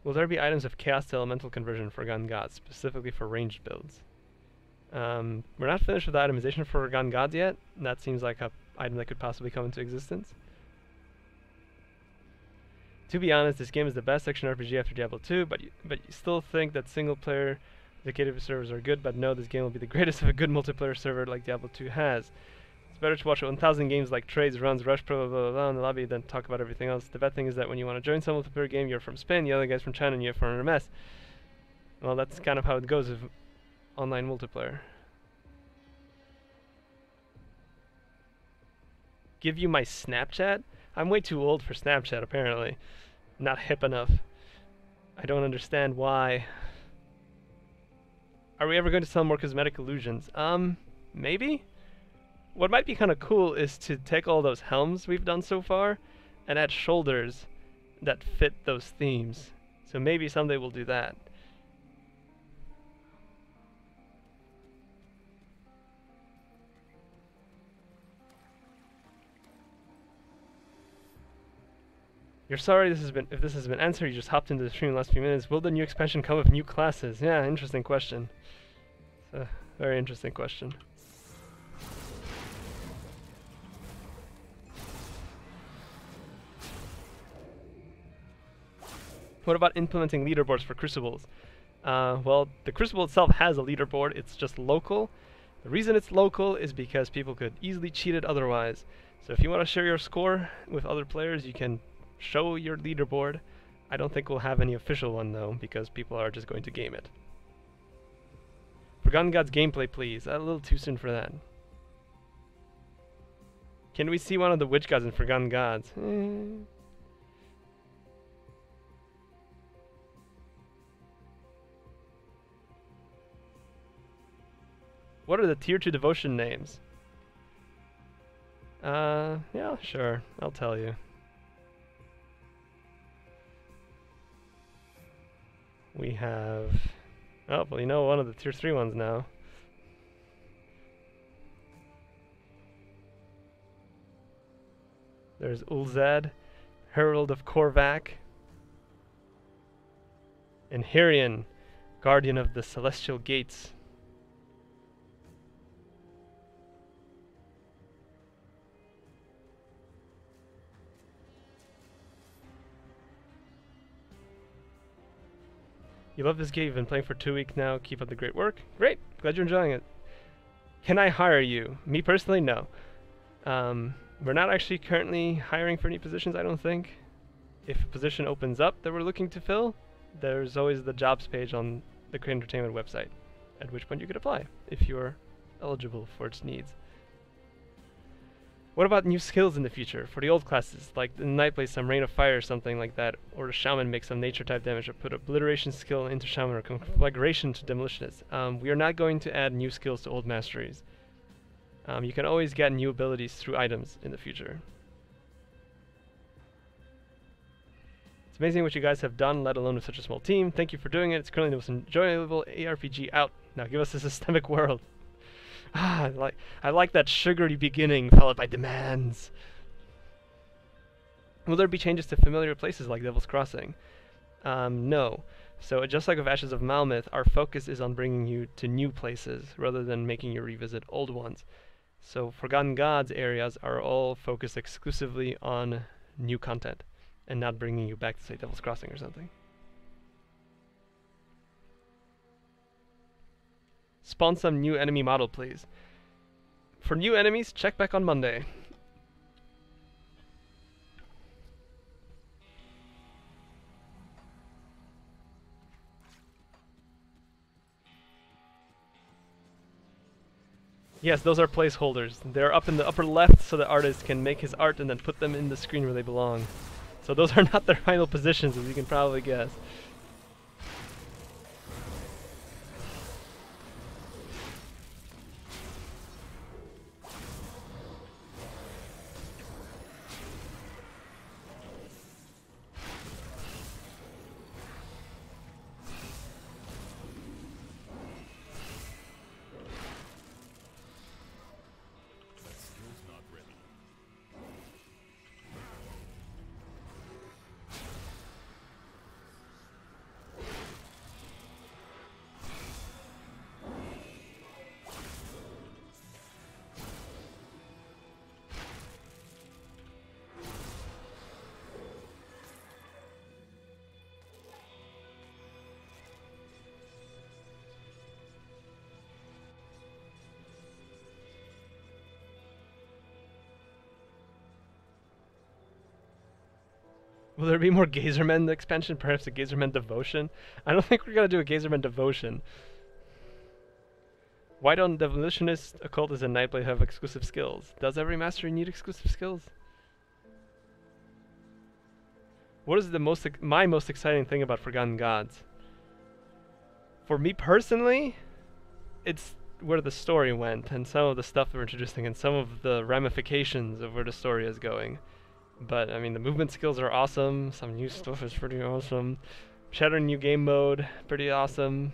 Will there be items of Chaos to Elemental conversion for Forgotten Gods, specifically for ranged builds? We're not finished with the itemization for Forgotten Gods yet. That seems like an item that could possibly come into existence. To be honest, this game is the best action RPG after Diablo 2, but you still think that single-player dedicated servers are good, but no, this game will be the greatest of a good multiplayer server like Diablo 2 has. It's better to watch 1,000 games like trades, runs, rush, blah, blah, blah, blah in the lobby than talk about everything else. The bad thing is that when you want to join some multiplayer game, you're from Spain, the other guy's from China, and you're from RMS. Well, that's kind of how it goes with online multiplayer. Give you my Snapchat? I'm way too old for Snapchat, apparently. Not hip enough. I don't understand why. Are we ever going to sell more cosmetic illusions? Maybe? What might be kind of cool is to take all those helms we've done so far and add shoulders that fit those themes. So maybe someday we'll do that. You're sorry if this has been answered, you just hopped into the stream in the last few minutes. Will the new expansion come with new classes? Yeah, interesting question. It's a very interesting question. What about implementing leaderboards for Crucibles? Well, the Crucible itself has a leaderboard, it's just local. The reason it's local is because people could easily cheat it otherwise. So if you want to share your score with other players, you can show your leaderboard. I don't think we'll have any official one though, because people are just going to game it. Forgotten Gods gameplay, please. A little too soon for that. Can we see one of the witch gods in Forgotten Gods? What are the tier 2 devotion names? Yeah, sure. I'll tell you. We have... Oh, well, you know one of the tier 3 ones now. There's Ulzad, Herald of Korvac, and Hirion, Guardian of the Celestial Gates. You love this game. You've been playing for 2 weeks now. Keep up the great work. Great. Glad you're enjoying it. Can I hire you? Me personally, no. We're not actually currently hiring for any positions, I don't think. If a position opens up that we're looking to fill, there's always the jobs page on the Crate Entertainment website, at which point you could apply if you're eligible for its needs. What about new skills in the future for the old classes, like the Knight plays some Rain of Fire or something like that, or the Shaman makes some nature type damage, or put Obliteration skill into Shaman, or Conflagration to Demolitionist. We are not going to add new skills to old masteries. You can always get new abilities through items in the future. It's amazing what you guys have done, let alone with such a small team. Thank you for doing it. It's currently the most enjoyable ARPG out. Now give us a systemic world. I like that sugary beginning followed by demands. Will there be changes to familiar places like Devil's Crossing? No. So just like with Ashes of Malmith, our focus is on bringing you to new places rather than making you revisit old ones. So Forgotten Gods areas are all focused exclusively on new content and not bringing you back to, say, Devil's Crossing or something. Spawn some new enemy model, please. For new enemies, check back on Monday. Yes, those are placeholders. They're up in the upper left so the artist can make his art and then put them in the screen where they belong. So those are not their final positions, as you can probably guess. Will there be more Gazermen expansion? Perhaps a Gazermen Devotion? I don't think we're gonna do a Gazermen Devotion. Why don't Demolitionist, Occultist, and Nightblade have exclusive skills? Does every mastery need exclusive skills? What is the my most exciting thing about Forgotten Gods? For me personally, it's where the story went and some of the stuff they're introducing and some of the ramifications of where the story is going. But, I mean, the movement skills are awesome. Some new stuff is pretty awesome. Shattering new game mode, pretty awesome.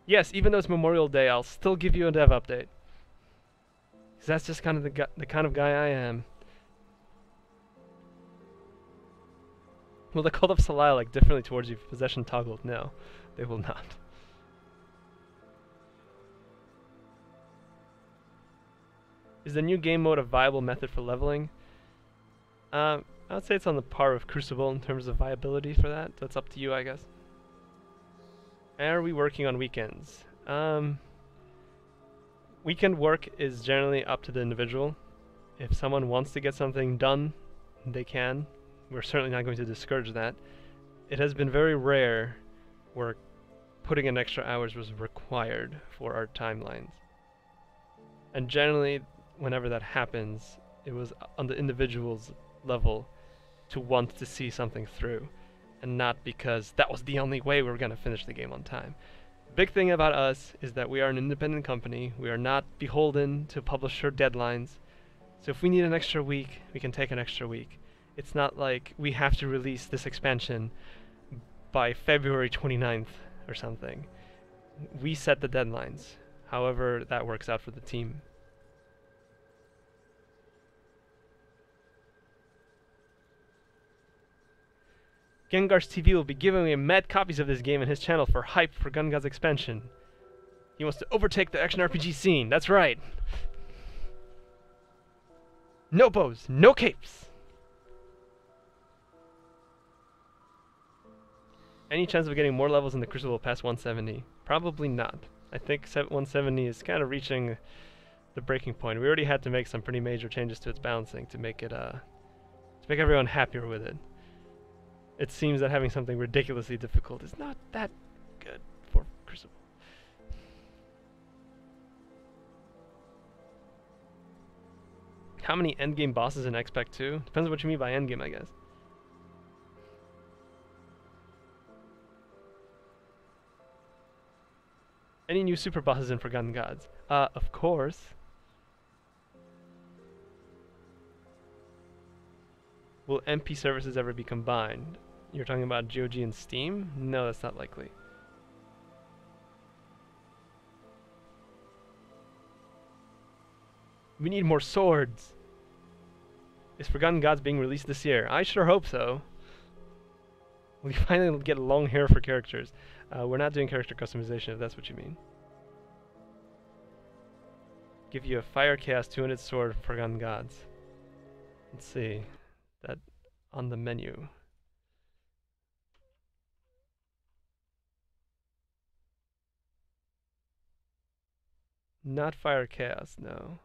Yes, even though it's Memorial Day, I'll still give you a dev update. Because that's just kind of the kind of guy I am. Will the Cult of Salai like differently towards you if possession toggled? No, they will not. Is the new game mode a viable method for leveling? I would say it's on the par of Crucible in terms of viability for that. That's up to you, I guess. Are we working on weekends? Weekend work is generally up to the individual. If someone wants to get something done, they can. We're certainly not going to discourage that. It has been very rare where putting in extra hours was required for our timelines. And generally, whenever that happens, it was on the individual's level to want to see something through, and not because that was the only way we were going to finish the game on time. Big thing about us is that we are an independent company. We are not beholden to publisher deadlines. So if we need an extra week, we can take an extra week. It's not like we have to release this expansion by February 29th or something. We set the deadlines, however that works out for the team. Gengar's TV will be giving away mad copies of this game in his channel for hype for Forgotten Gods expansion. He wants to overtake the action RPG scene, that's right! No bows, no capes. Any chance of getting more levels in the Crucible past 170? Probably not. I think 170 is kind of reaching the breaking point. We already had to make some pretty major changes to its balancing to make it to make everyone happier with it. It seems that having something ridiculously difficult is not that good for Crucible. How many endgame bosses in X-Pac 2? Depends on what you mean by endgame, I guess. Any new super bosses in Forgotten Gods? Of course. Will MP services ever be combined? You're talking about GOG and Steam? No, that's not likely. We need more swords. Is Forgotten Gods being released this year? I sure hope so. We finally get long hair for characters. We're not doing character customization, if that's what you mean. Give you a Fire Chaos 200 sword from Forgotten Gods. Let's see. That on the menu. Not Fire Chaos, no.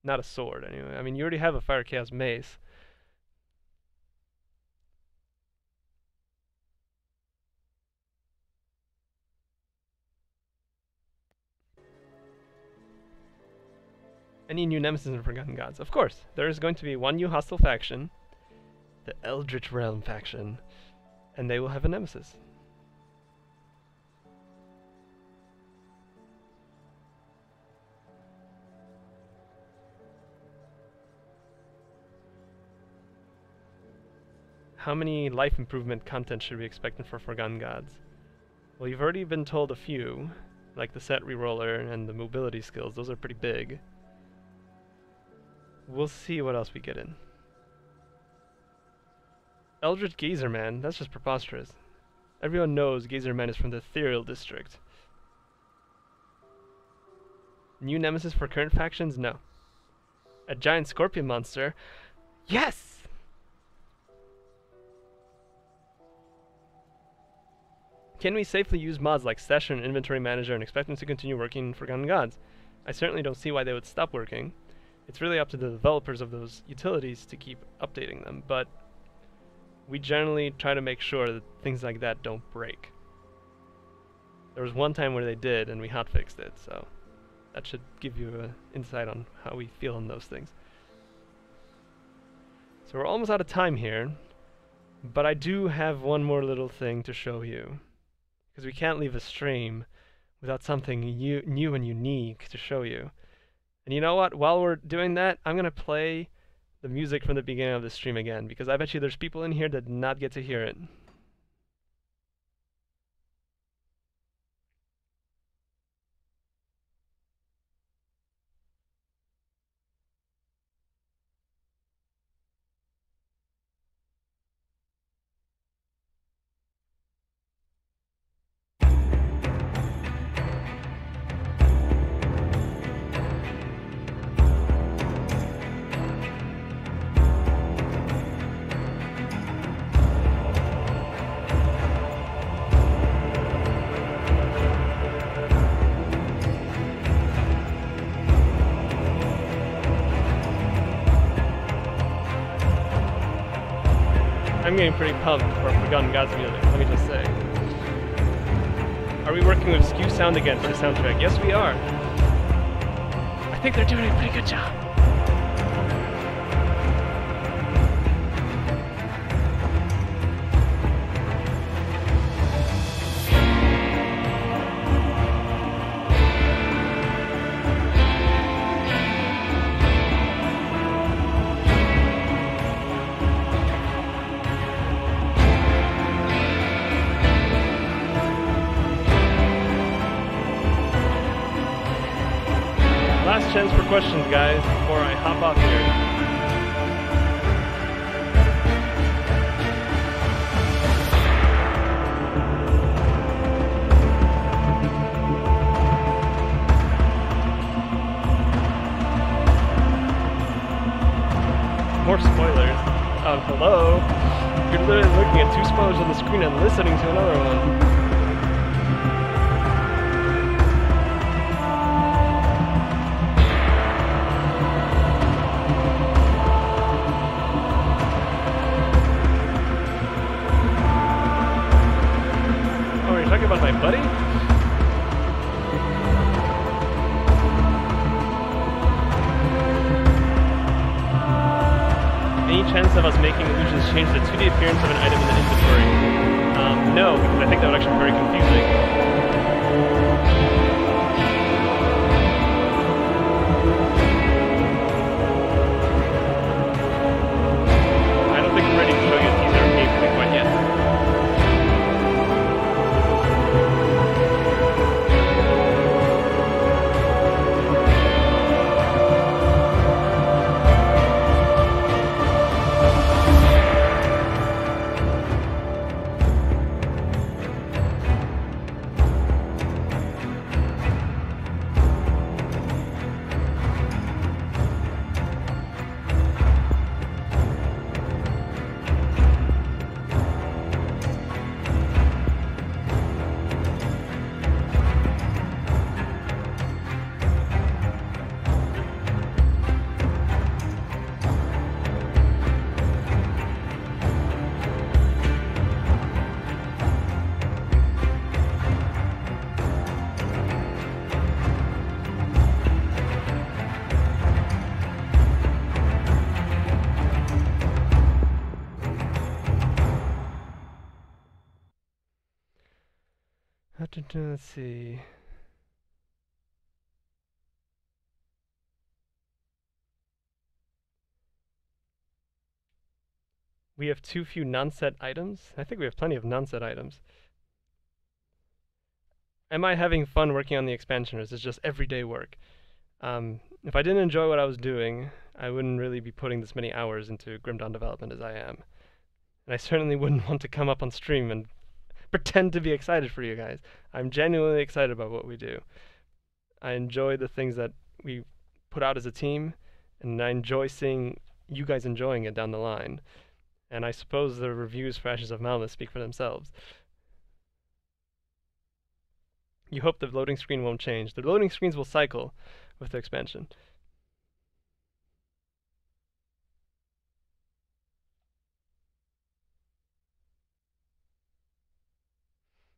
Not a sword, anyway. I mean, you already have a Fire Chaos mace. Any new nemesis in Forgotten Gods? Of course, there is going to be one new hostile faction, the Eldritch Realm faction, and they will have a nemesis. How many life improvement content should we expect for Forgotten Gods? Well, you've already been told a few, like the set reroller and the mobility skills. Those are pretty big. We'll see what else we get in. Eldritch Gazerman, that's just preposterous. Everyone knows Gazerman is from the Ethereal District. New nemesis for current factions? No. A giant scorpion monster? Yes! Can we safely use mods like Session and Inventory Manager and expect them to continue working in Forgotten Gods? I certainly don't see why they would stop working. It's really up to the developers of those utilities to keep updating them, but we generally try to make sure that things like that don't break. There was one time where they did, and we hotfixed it, so that should give you an insight on how we feel on those things. So we're almost out of time here, but I do have one more little thing to show you, because we can't leave a stream without something new and unique to show you. And you know what? While we're doing that, I'm going to play the music from the beginning of the stream again, because I bet you there's people in here that did not get to hear it. I'm getting pretty pumped for Forgotten Gods music, let me just say. Are we working with Skew Sound again for the soundtrack? Yes, we are. I think they're doing a pretty good job. Last chance for questions, guys, before I hop off here. Hello? You're literally looking at two spoilers on the screen and listening to another one. Oh, are you talking about my buddy? Any chance of us making illusions change the 2D appearance of an item in the inventory? No, because I think that would actually be very confusing. I don't think we're ready to show you a teaser of gameplay quite yet. Let's see. We have too few non-set items? I think we have plenty of non-set items. Am I having fun working on the expansion, or is this just everyday work? If I didn't enjoy what I was doing, I wouldn't really be putting this many hours into Grim Dawn development as I am. And I certainly wouldn't want to come up on stream and pretend to be excited for you guys. I'm genuinely excited about what we do. I enjoy the things that we put out as a team, and I enjoy seeing you guys enjoying it down the line. And I suppose the reviews for Ashes of Malmith speak for themselves. You hope the loading screen won't change. The loading screens will cycle with the expansion.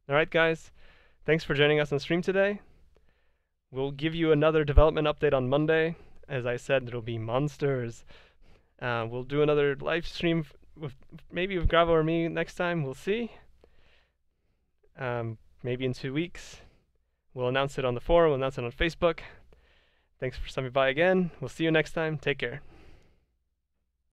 Alright guys, thanks for joining us on stream today. We'll give you another development update on Monday. As I said, there'll be monsters. We'll do another live stream maybe with Gravo or me next time, we'll see. Maybe in 2 weeks. We'll announce it on the forum, we'll announce it on Facebook. Thanks for stopping by again. We'll see you next time. Take care.